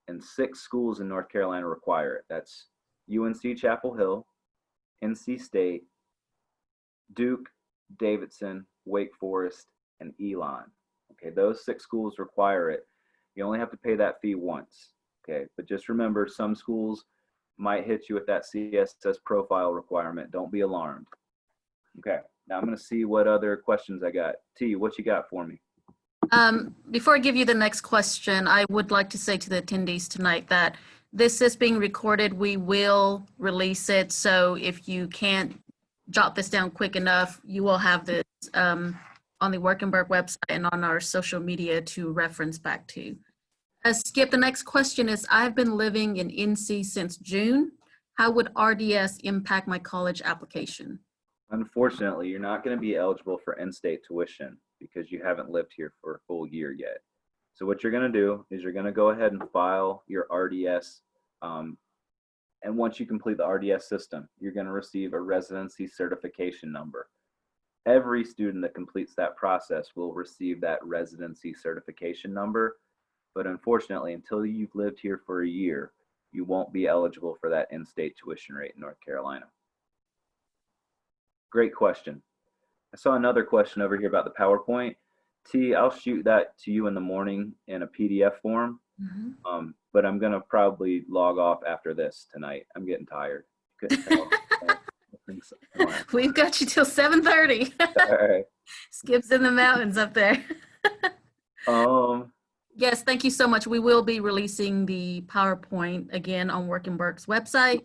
and 6 schools in North Carolina require it. That's UNC Chapel Hill, NC State, Duke, Davidson, Wake Forest, and Elon. Okay, those 6 schools require it. You only have to pay that fee once. Okay, but just remember, some schools might hit you with that CSS profile requirement. Don't be alarmed. Okay, now I'm going to see what other questions I got. T, what you got for me? Before I give you the next question, I would like to say to the attendees tonight that this is being recorded. We will release it. So if you can't jot this down quick enough, you will have this on the Workenberg website and on our social media to reference back to. Skip, the next question is, I've been living in NC since June. How would RDS impact my college application? Unfortunately, you're not going to be eligible for in-state tuition because you haven't lived here for a full year yet. So what you're going to do is you're going to go ahead and file your RDS. And once you complete the RDS system, you're going to receive a residency certification number. Every student that completes that process will receive that residency certification number. But unfortunately, until you've lived here for a year, you won't be eligible for that in-state tuition rate in North Carolina. Great question. I saw another question over here about the PowerPoint. T, I'll shoot that to you in the morning in a PDF form, but I'm going to probably log off after this tonight. I'm getting tired. Couldn't tell. We've got you till 7:30. All right. Skip's in the mountains up there. Yes, thank you so much. We will be releasing the PowerPoint again on Workenberg's website,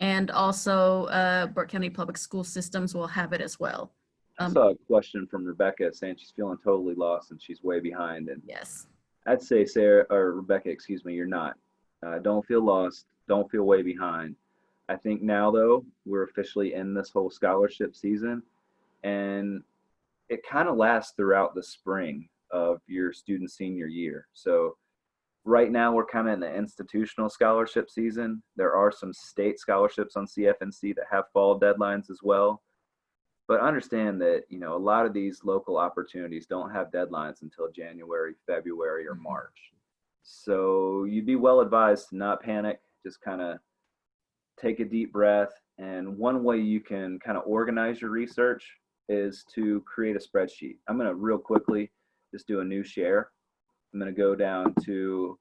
and also Burke County Public School Systems will have it as well. I saw a question from Rebecca saying she's feeling totally lost and she's way behind. And yes, I'd say Rebecca, excuse me, you're not. Don't feel lost. Don't feel way behind. I think now though, we're officially in this whole scholarship season, and it kind of lasts throughout the spring of your student senior year. So right now we're kind of in the institutional scholarship season. There are some state scholarships on CFNC that have fall deadlines as well. But understand that, you know, a lot of these local opportunities don't have deadlines until January, February, or March. So you'd be well advised to not panic, just kind of take a deep breath. And one way you can kind of organize your research is to create a spreadsheet. I'm going to real quickly just do a new share. I'm going to go down to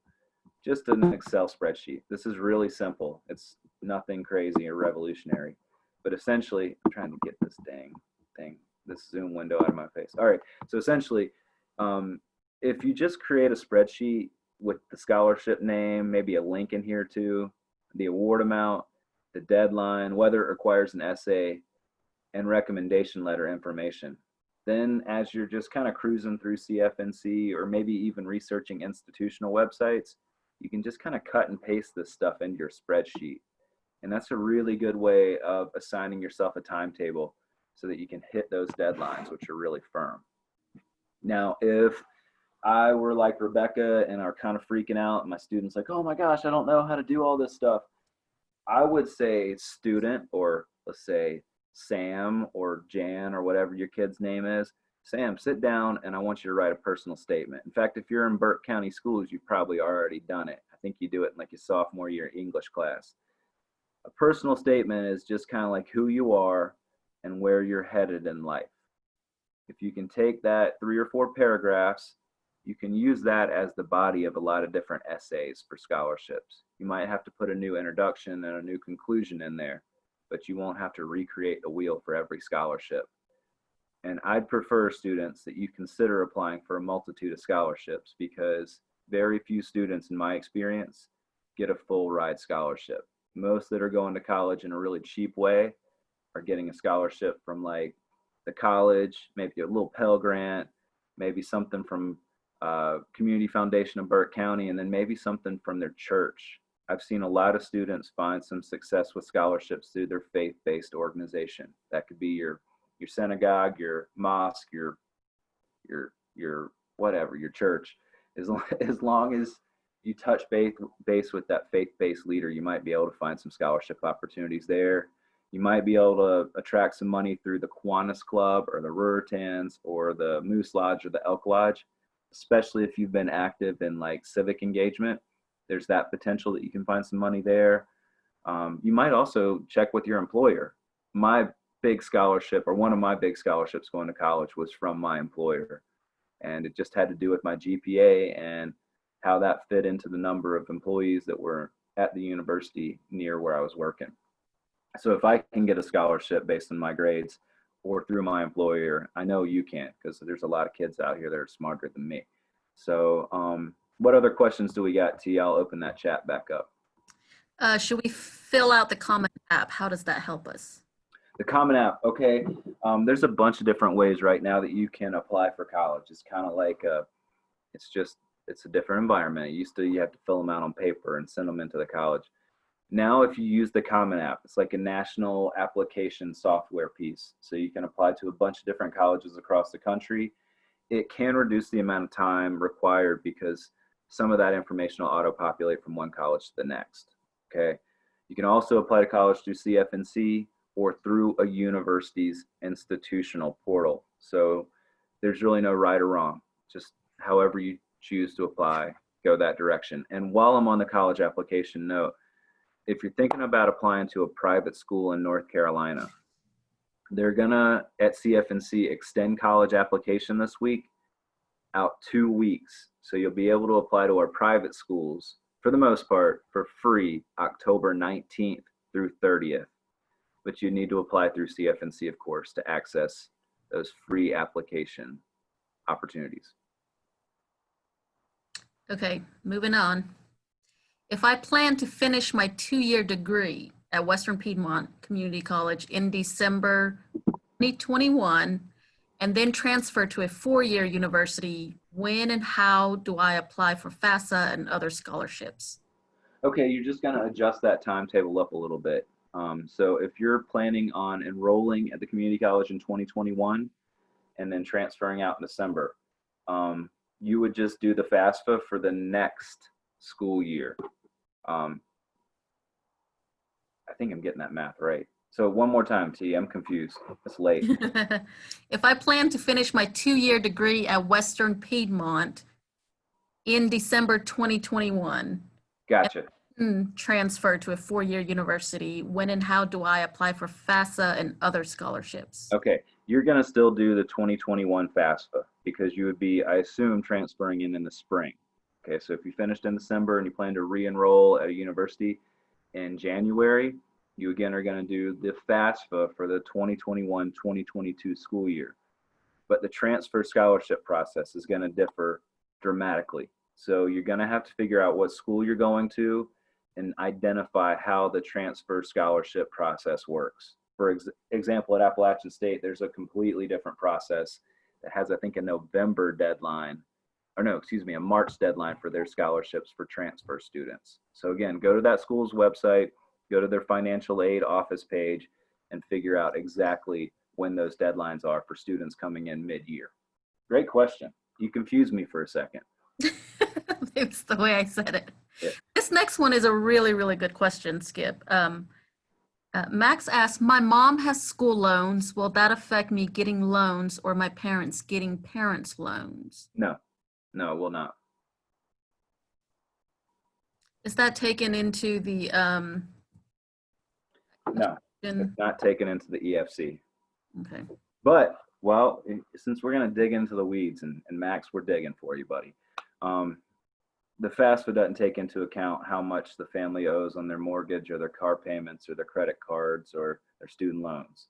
just an Excel spreadsheet. This is really simple. It's nothing crazy or revolutionary. But essentially, I'm trying to get this dang thing, this Zoom window out of my face. All right, so essentially, if you just create a spreadsheet with the scholarship name, maybe a link in here too, the award amount, the deadline, whether it requires an essay, and recommendation letter information, then as you're just kind of cruising through CFNC or maybe even researching institutional websites, you can just kind of cut and paste this stuff into your spreadsheet. And that's a really good way of assigning yourself a timetable so that you can hit those deadlines, which are really firm. Now, if I were like Rebecca and are kind of freaking out, and my students like, oh my gosh, I don't know how to do all this stuff, I would say student, or let's say Sam or Jan or whatever your kid's name is, Sam, sit down and I want you to write a personal statement. In fact, if you're in Burke County schools, you've probably already done it. I think you do it in like your sophomore year English class. A personal statement is just kind of like who you are and where you're headed in life. If you can take that 3 or 4 paragraphs you can use that as the body of a lot of different essays for scholarships. You might have to put a new introduction and a new conclusion in there, but you won't have to recreate the wheel for every scholarship. And I'd prefer, students, that you consider applying for a multitude of scholarships, because very few students, in my experience, get a full ride scholarship. Most that are going to college in a really cheap way are getting a scholarship from like the college, maybe a little Pell Grant, maybe something from Community Foundation of Burke County, and then maybe something from their church. I've seen a lot of students find some success with scholarships through their faith-based organization. That could be your synagogue, your mosque, your whatever, your church. As long as you touch base with that faith-based leader, you might be able to find some scholarship opportunities there. You might be able to attract some money through the Kiwanis Club or the Rurtans or the Moose Lodge or the Elk Lodge, especially if you've been active in like civic engagement. There's that potential that you can find some money there. You might also check with your employer. My big scholarship, or one of my big scholarships going to college, was from my employer. And it just had to do with my GPA and how that fit into the number of employees that were at the university near where I was working. So if I can get a scholarship based on my grades or through my employer, I know you can, because there's a lot of kids out here that are smarter than me. So what other questions do we got, T? I'll open that chat back up. Should we fill out the Common App? How does that help us? The Common App, okay. There's a bunch of different ways right now that you can apply for college. It's kind of like it's a different environment. It used to, you have to fill them out on paper and send them into the college. Now, if you use the Common App, it's like a national application software piece. So you can apply to a bunch of different colleges across the country. It can reduce the amount of time required because some of that information will auto-populate from one college to the next, okay? You can also apply to college through CFNC or through a university's institutional portal. So there's really no right or wrong. Just however you choose to apply, go that direction. And while I'm on the college application note, if you're thinking about applying to a private school in North Carolina, they're gonna, at CFNC, extend college application this week out 2 weeks. So you'll be able to apply to our private schools, for the most part, for free, October 19th through 30th. But you need to apply through CFNC, of course, to access those free application opportunities. Okay, moving on. If I plan to finish my 2-year degree at Western Piedmont Community College in December 2021, and then transfer to a 4-year university, when and how do I apply for FAFSA and other scholarships? Okay, you're just gonna adjust that timetable up a little bit. So if you're planning on enrolling at the community college in 2021 and then transferring out in December, you would just do the FAFSA for the next school year. I think I'm getting that math right. So one more time, T, I'm confused. It's late. If I plan to finish my 2-year degree at Western Piedmont in December 2021, Gotcha. and transfer to a 4-year university, when and how do I apply for FAFSA and other scholarships? Okay, you're gonna still do the 2021 FAFSA because you would be, I assume, transferring in the spring. Okay, so if you finished in December and you plan to re-enroll at a university in January, you again are gonna do the FAFSA for the 2021-2022 school year. But the transfer scholarship process is gonna differ dramatically. So you're gonna have to figure out what school you're going to and identify how the transfer scholarship process works. For example, at Appalachian State, there's a completely different process that has, I think, a November deadline, or no, excuse me, a March deadline for their scholarships for transfer students. So again, go to that school's website, go to their financial aid office page, and figure out exactly when those deadlines are for students coming in mid-year. Great question. You confused me for a second. It's the way I said it. Yeah. This next one is a really, really good question, Skip. Max asks, my mom has school loans. Will that affect me getting loans or my parents getting parents' loans? No, it will not. Is that taken into the No, it's not taken into the EFC. Okay. But Well, since we're going to dig into the weeds, and Max, we're digging for you, buddy. The FAFSA doesn't take into account how much the family owes on their mortgage or their car payments or their credit cards or their student loans.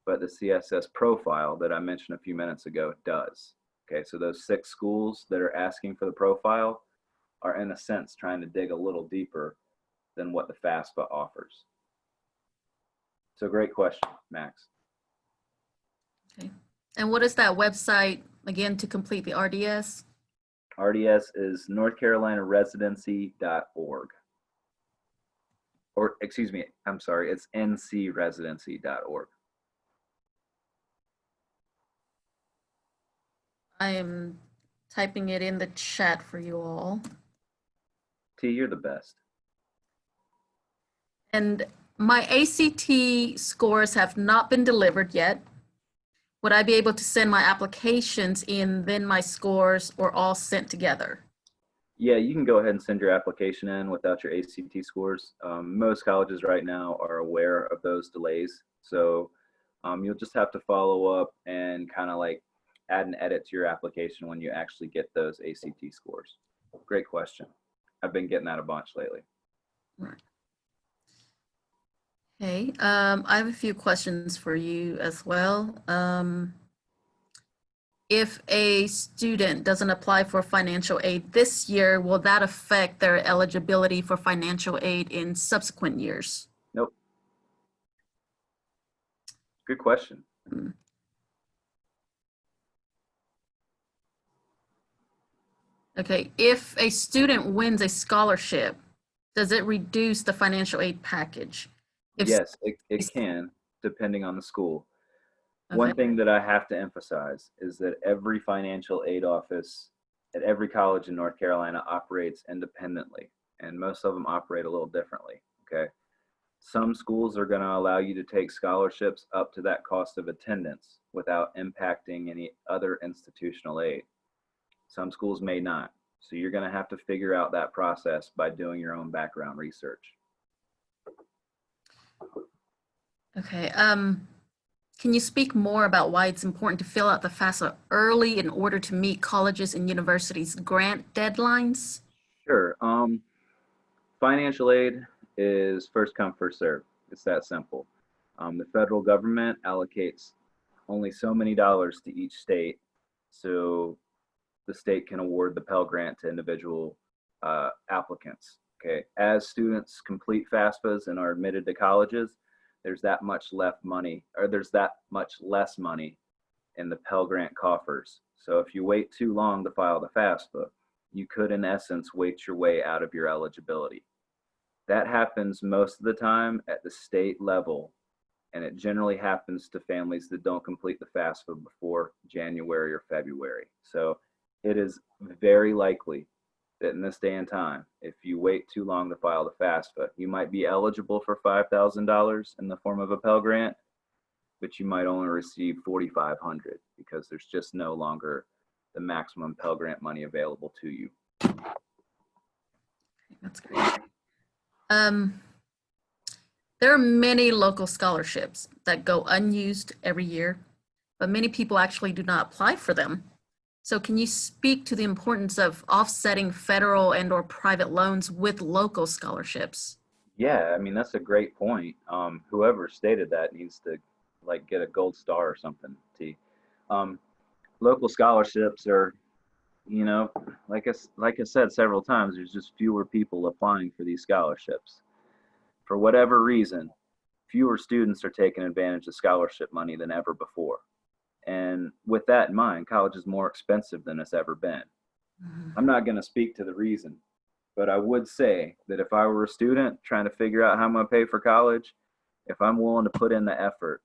But the CSS profile that I mentioned a few minutes ago does. Okay, so those 6 schools that are asking for the profile are in a sense trying to dig a little deeper than what the FAFSA offers. So great question, Max. Okay. And what is that website again to complete the RDS? RDS is North Carolina Residency.org. Or excuse me, I'm sorry, it's ncresidency.org. I am typing it in the chat for you all. T, you're the best. And my ACT scores have not been delivered yet. Would I be able to send my applications in, then my scores or all sent together? Yeah, you can go ahead and send your application in without your ACT scores. Most colleges right now are aware of those delays. So you'll just have to follow up and kind of like add an edit to your application when you actually get those ACT scores. Great question. I've been getting that a bunch lately. Right. Okay, I have a few questions for you as well. If a student doesn't apply for financial aid this year, will that affect their eligibility for financial aid in subsequent years? Nope. Good question. Okay, if a student wins a scholarship, does it reduce the financial aid package? Yes, it can, depending on the school. Okay. One thing that I have to emphasize is that every financial aid office at every college in North Carolina operates independently, and most of them operate a little differently, okay? Some schools are going to allow you to take scholarships up to that cost of attendance without impacting any other institutional aid. Some schools may not. So you're going to have to figure out that process by doing your own background research. Okay, can you speak more about why it's important to fill out the FAFSA early in order to meet colleges and universities' grant deadlines? Sure. Financial aid is first come, first serve. It's that simple. The federal government allocates only so many dollars to each state, so the state can award the Pell Grant to individual applicants. Okay, as students complete FAFSAs and are admitted to colleges, there's that much left money, or there's that much less money in the Pell Grant coffers. So if you wait too long to file the FAFSA, you could in essence wait your way out of your eligibility. That happens most of the time at the state level, and it generally happens to families that don't complete the FAFSA before January or February. So it is very likely that in this day and time, if you wait too long to file the FAFSA, you might be eligible for $5,000 in the form of a Pell Grant, but you might only receive $4,500 because there's just no longer the maximum Pell Grant money available to you. That's great. There are many local scholarships that go unused every year, but many people actually do not apply for them. So can you speak to the importance of offsetting federal and or private loans with local scholarships? Yeah, I mean, that's a great point. Whoever stated that needs to like get a gold star or something, T. Local scholarships are, you know, like I said several times, there's just fewer people applying for these scholarships. For whatever reason, fewer students are taking advantage of scholarship money than ever before. And with that in mind, college is more expensive than it's ever been. I'm not going to speak to the reason, but I would say that if I were a student trying to figure out how I'm going to pay for college, if I'm willing to put in the effort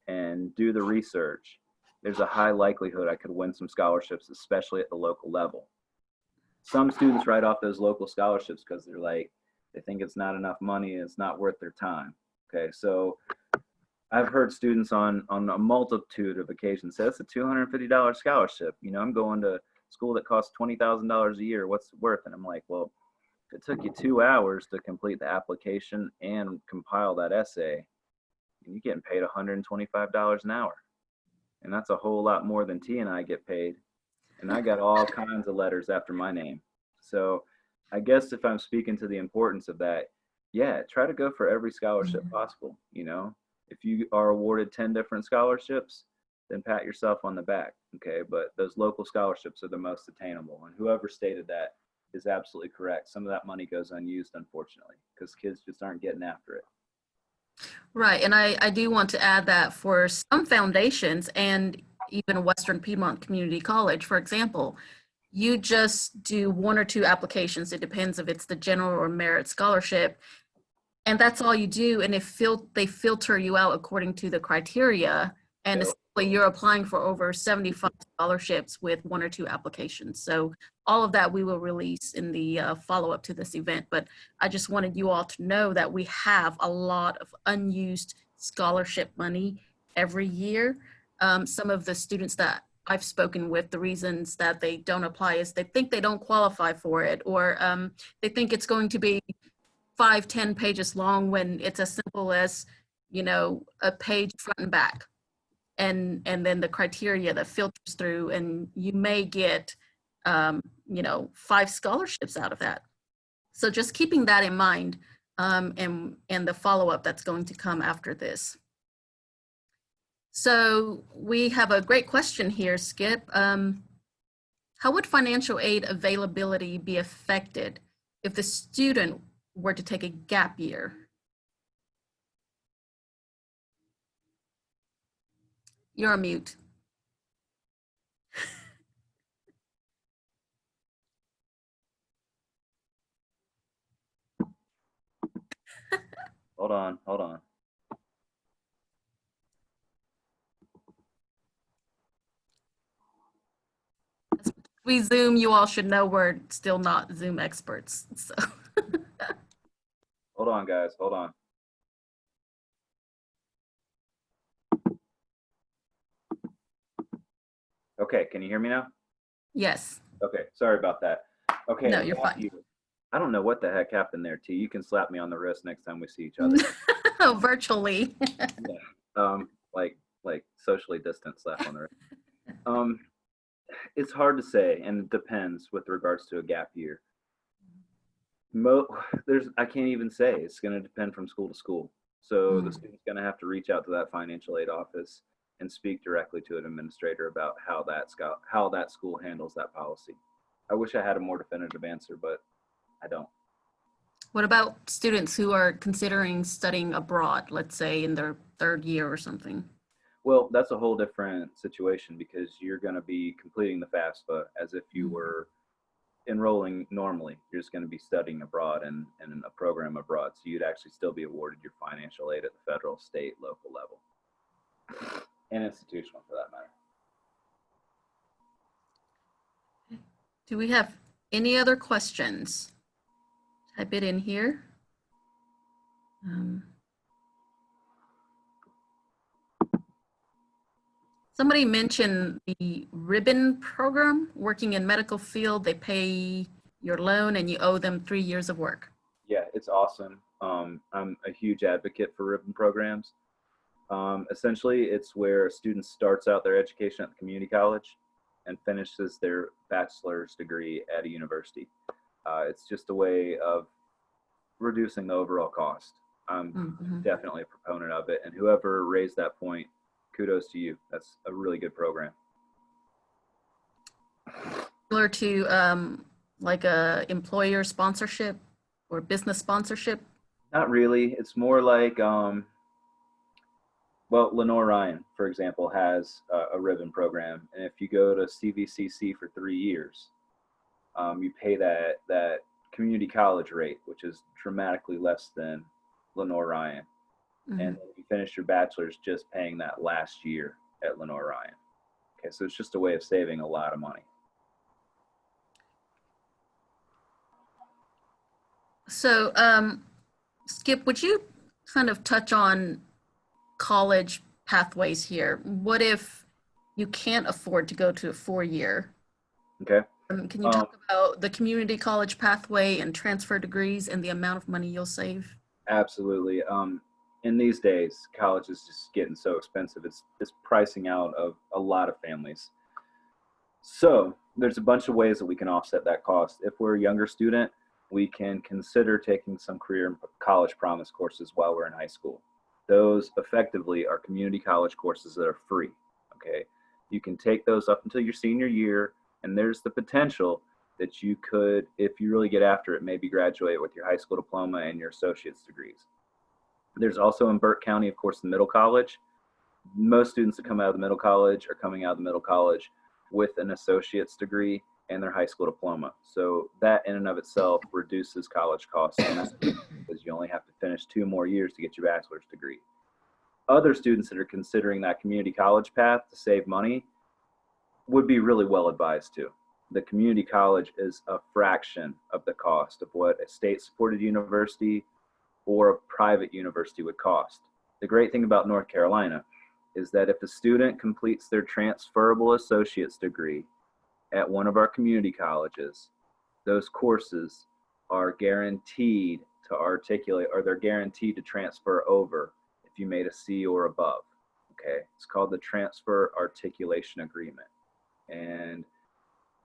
and do the research, there's a high likelihood I could win some scholarships, especially at the local level. Some students write off those local scholarships because they think it's not enough money and it's not worth their time. Okay, so I've heard students on a multitude of occasions say, it's a $250 scholarship. You know, I'm going to school that costs $20,000 a year. What's it worth? And I'm like, well, it took you 2 hours to complete the application and compile that essay, and you're getting paid $125 an hour. and that's a whole lot more than T and I get paid. And I got all kinds of letters after my name. So I guess if I'm speaking to the importance of that, yeah, try to go for every scholarship possible. You know, if you are awarded 10 different scholarships, then pat yourself on the back. Okay. But those local scholarships are the most attainable. And whoever stated that is absolutely correct. Some of that money goes unused, unfortunately, because kids just aren't getting after it. Right, and I do want to add that for some foundations and even Western Piedmont Community College, for example, you just do 1 or 2 applications. It depends if it's the general or merit scholarship, and that's all you do. And if they filter you out according to the criteria, and Yep. essentially you're applying for over 75 scholarships with 1 or 2 applications. So all of that we will release in the follow-up to this event. But I just wanted you all to know that we have a lot of unused scholarship money every year. Some of the students that I've spoken with, the reasons that they don't apply is they think they don't qualify for it, or they think it's going to be 5-10 pages long when it's as simple as, you know, a page front and back. And then the criteria that filters through, and you may get, you know, 5 scholarships out of that. So just keeping that in mind, and the follow-up that's going to come after this. So we have a great question here, Skip. How would financial aid availability be affected if the student were to take a gap year? You're on mute. Hold on. We Zoom, you all should know we're still not Zoom experts. So Hold on, guys. Hold on. Okay, can you hear me now? yes. Okay, sorry about that. Okay. No, you're fine. I don't know what the heck happened there, T. You can slap me on the wrist next time we see each other. Virtually. Like socially distant slap on the wrist. It's hard to say, and it depends with regards to a gap year. I can't even say. It's going to depend from school to school. So the student's going to have to reach out to that financial aid office and speak directly to an administrator about how that school handles that policy. I wish I had a more definitive answer, but I don't. What about students who are considering studying abroad, let's say in their 3rd year or something? Well, that's a whole different situation because you're going to be completing the FAFSA as if you were enrolling normally. You're just going to be studying abroad and in a program abroad. So you'd actually still be awarded your financial aid at the federal, state, local level, and institutional for that matter. Do we have any other questions? Type it in here. Somebody mentioned the ribbon program, working in medical field. They pay your loan and you owe them 3 years of work. Yeah, it's awesome. I'm a huge advocate for ribbon programs. Essentially, it's where a student starts out their education at the community college and finishes their bachelor's degree at a university. It's just a way of reducing the overall cost. I'm definitely a proponent of it, and whoever raised that point, kudos to you. That's a really good program. Similar to like a employer sponsorship or business sponsorship? Not really. It's more like, well, Lenore Ryan, for example, has a ribbon program, and if you go to CVCC for 3 years, you pay that community college rate, which is dramatically less than Lenore Ryan. And then you finish your bachelor's just paying that last year at Lenore Ryan. Okay, so it's just a way of saving a lot of money. So, Skip, would you kind of touch on college pathways here? What if you can't afford to go to a 4-year? Okay. Can you talk about the community college pathway and transfer degrees and the amount of money you'll save? Absolutely. in these days, college is just getting so expensive. It's pricing out of a lot of families. So there's a bunch of ways that we can offset that cost. If we're a younger student, we can consider taking some career and college promise courses while we're in high school. Those effectively are community college courses that are free, okay? You can take those up until your senior year, and there's the potential that you could, if you really get after it, maybe graduate with your high school diploma and your associate's degrees. There's also in Burke County, of course, the middle college. Most students that come out of the middle college are coming out of the middle college with an associate's degree and their high school diploma. So that in and of itself reduces college costs because you only have to finish 2 more years to get your bachelor's degree. Other students that are considering that community college path to save money would be really well advised to. The community college is a fraction of the cost of what a state-supported university or a private university would cost. The great thing about North Carolina is that if a student completes their transferable associate's degree at one of our community colleges, those courses are guaranteed to articulate, or they're guaranteed to transfer over if you made a C or above, okay? It's called the Transfer Articulation Agreement. And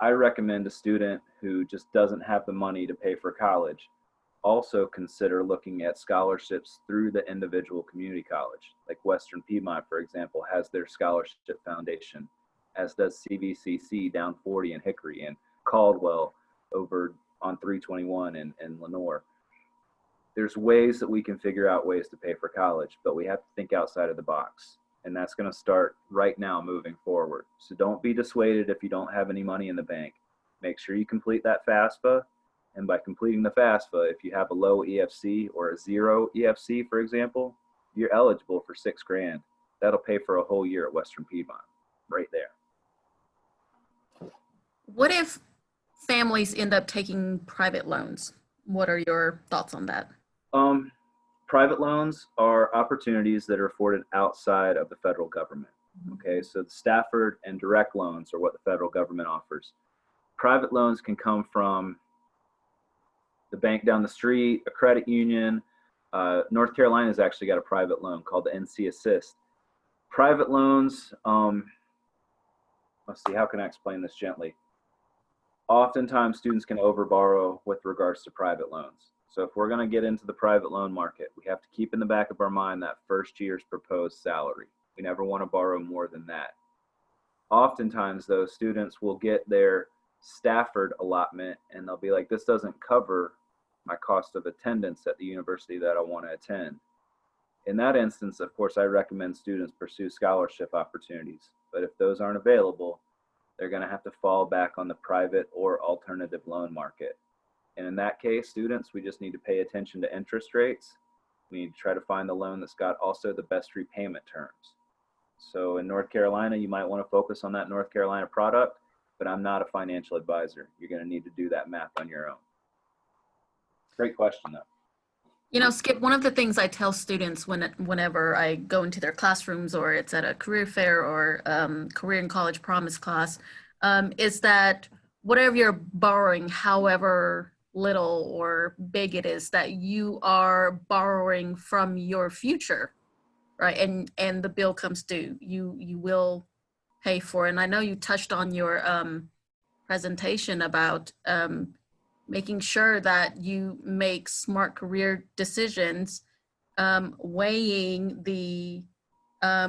I recommend a student who just doesn't have the money to pay for college also consider looking at scholarships through the individual community college. Like Western Piedmont, for example, has their scholarship foundation, as does CVCC down 40 in Hickory, and Caldwell over on 321 in Lenore. There's ways that we can figure out ways to pay for college, but we have to think outside of the box. And that's going to start right now moving forward. So don't be dissuaded if you don't have any money in the bank. Make sure you complete that FAFSA. And by completing the FAFSA, if you have a low EFC or a 0 EFC, for example, you're eligible for $6 grand. That'll pay for a whole year at Western Piedmont, right there. What if families end up taking private loans? What are your thoughts on that? Private loans are opportunities that are afforded outside of the federal government. Okay, so the Stafford and direct loans are what the federal government offers. Private loans can come from the bank down the street, a credit union. North Carolina's actually got a private loan called the NC Assist. Private loans, let's see, how can I explain this gently? Oftentimes students can overborrow with regards to private loans. So if we're gonna get into the private loan market, we have to keep in the back of our mind that first year's proposed salary. We never wanna borrow more than that. Oftentimes those students will get their Stafford allotment and they'll be like, this doesn't cover my cost of attendance at the university that I want to attend. In that instance, of course, I recommend students pursue scholarship opportunities. But if those aren't available, they're going to have to fall back on the private or alternative loan market. And in that case, students, we just need to pay attention to interest rates. We need to try to find the loan that's got also the best repayment terms. So in North Carolina, you might want to focus on that North Carolina product, but I'm not a financial advisor. You're going to need to do that math on your own. Great question, though. You know, Skip, one of the things I tell students whenever I go into their classrooms or it's at a career fair or career and college promise class, is that whatever you're borrowing, however little or big it is, that you are borrowing from your future, right? And the bill comes due, you will pay for it. And I know you touched on your presentation about making sure that you make smart career decisions, weighing the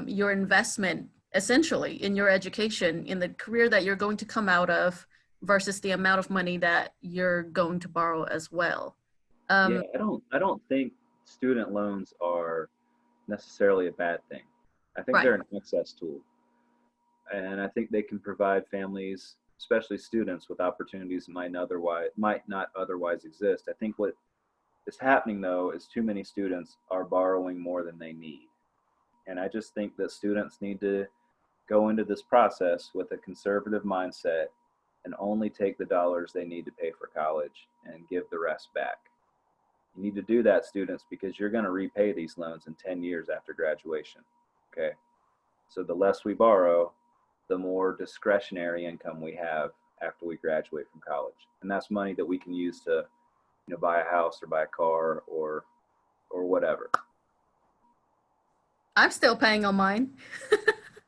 your investment essentially in your education, in the career that you're going to come out of versus the amount of money that you're going to borrow as well. Yeah, I don't think student loans are necessarily a bad thing. I think they're an access tool. And I think they can provide families, especially students, with opportunities that might not otherwise exist. I think what is happening though is too many students are borrowing more than they need. And I just think that students need to go into this process with a conservative mindset and only take the dollars they need to pay for college and give the rest back. You need to do that, students, because you're going to repay these loans in 10 years after graduation. Okay. So the less we borrow, the more discretionary income we have after we graduate from college. And that's money that we can use to, buy a house or buy a car or whatever. I'm still paying on mine.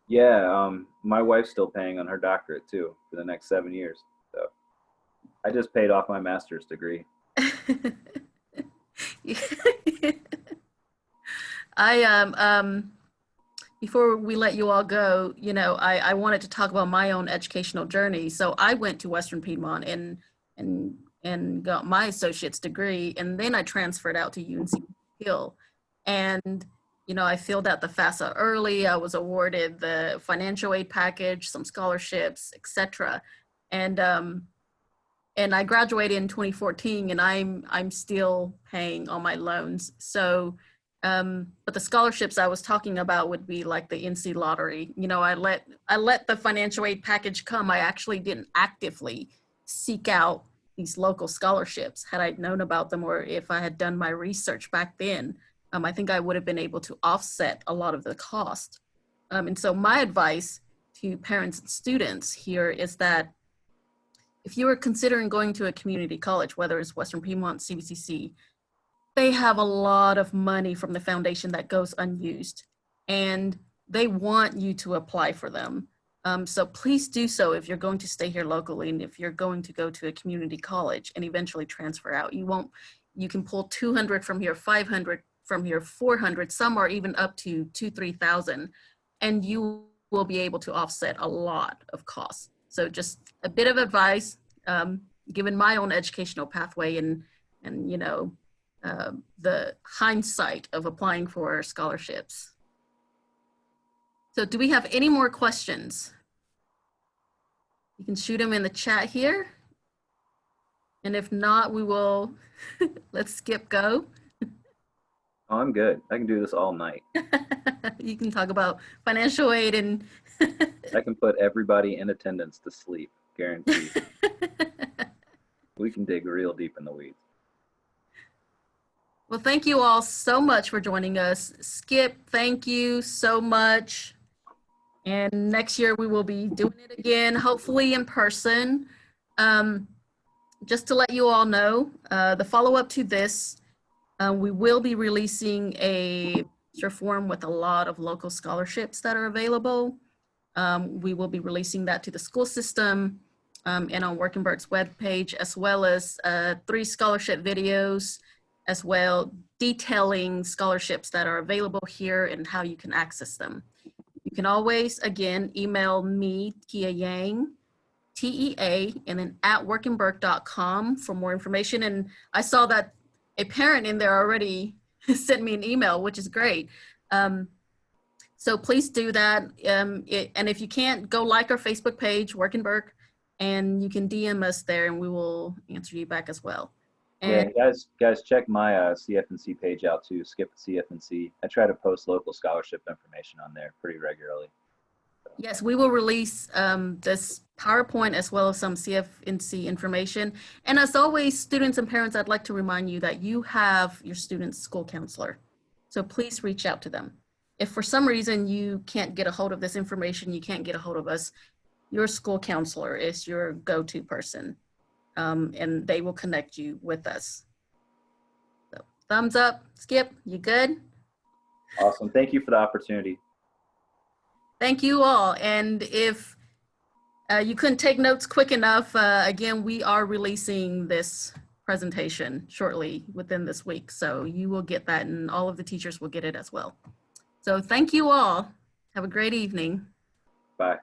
Yeah, my wife's still paying on her doctorate too for the next 7 years. So I just paid off my master's degree. I before we let you all go, you know, I wanted to talk about my own educational journey. So I went to Western Piedmont and got my associate's degree, and then I transferred out to UNC Hill. And you know, I filled out the FAFSA early. I was awarded the financial aid package, some scholarships, etc. And I graduated in 2014, and I'm still paying on my loans. So, but the scholarships I was talking about would be like the NC lottery. You know, I let the financial aid package come. I actually didn't actively seek out these local scholarships. Had I known about them, or if I had done my research back then, I think I would have been able to offset a lot of the cost. And so my advice to parents and students here is that if you are considering going to a community college, whether it's Western Piedmont, CVCC, they have a lot of money from the foundation that goes unused, and they want you to apply for them. So please do so if you're going to stay here locally, and if you're going to go to a community college and eventually transfer out. You can pull 200 from here, 500 from here, 400, some are even up to 2,000-3,000, and you will be able to offset a lot of costs. So just a bit of advice, given my own educational pathway and you know, the hindsight of applying for scholarships. So do we have any more questions? You can shoot them in the chat here. And if not, we will, let's skip go. Oh, I'm good. I can do this all night. You can talk about financial aid and I can put everybody in attendance to sleep, guaranteed. We can dig real deep in the weeds. Well, thank you all so much for joining us. Skip, thank you so much. And next year we will be doing it again, hopefully in person. Just to let you all know, the follow-up to this, we will be releasing a form with a lot of local scholarships that are available. We will be releasing that to the school system and on Working Bird's webpage, as well as 3 scholarship videos, as well detailing scholarships that are available here and how you can access them. You can always, again, email me, Tia Yang, TEA, and then @workingburke.com for more information. And I saw that a parent in there already sent me an email, which is great. So please do that. And if you can't, go like our Facebook page, Working Burke, and you can DM us there and we will answer you back as well. And yeah, guys, check my CFNC page out too. Skip CFNC. I try to post local scholarship information on there pretty regularly. So. Yes, we will release this PowerPoint as well as some CFNC information. And as always, students and parents, I'd like to remind you that you have your student's school counselor. So please reach out to them. If for some reason you can't get a hold of this information, you can't get a hold of us, your school counselor is your go-to person. And they will connect you with us. So, thumbs up. Skip, you good? Awesome. Thank you for the opportunity. Thank you all. And if you couldn't take notes quick enough, again, we are releasing this presentation shortly within this week. So you will get that and all of the teachers will get it as well. So thank you all. Have a great evening. Bye.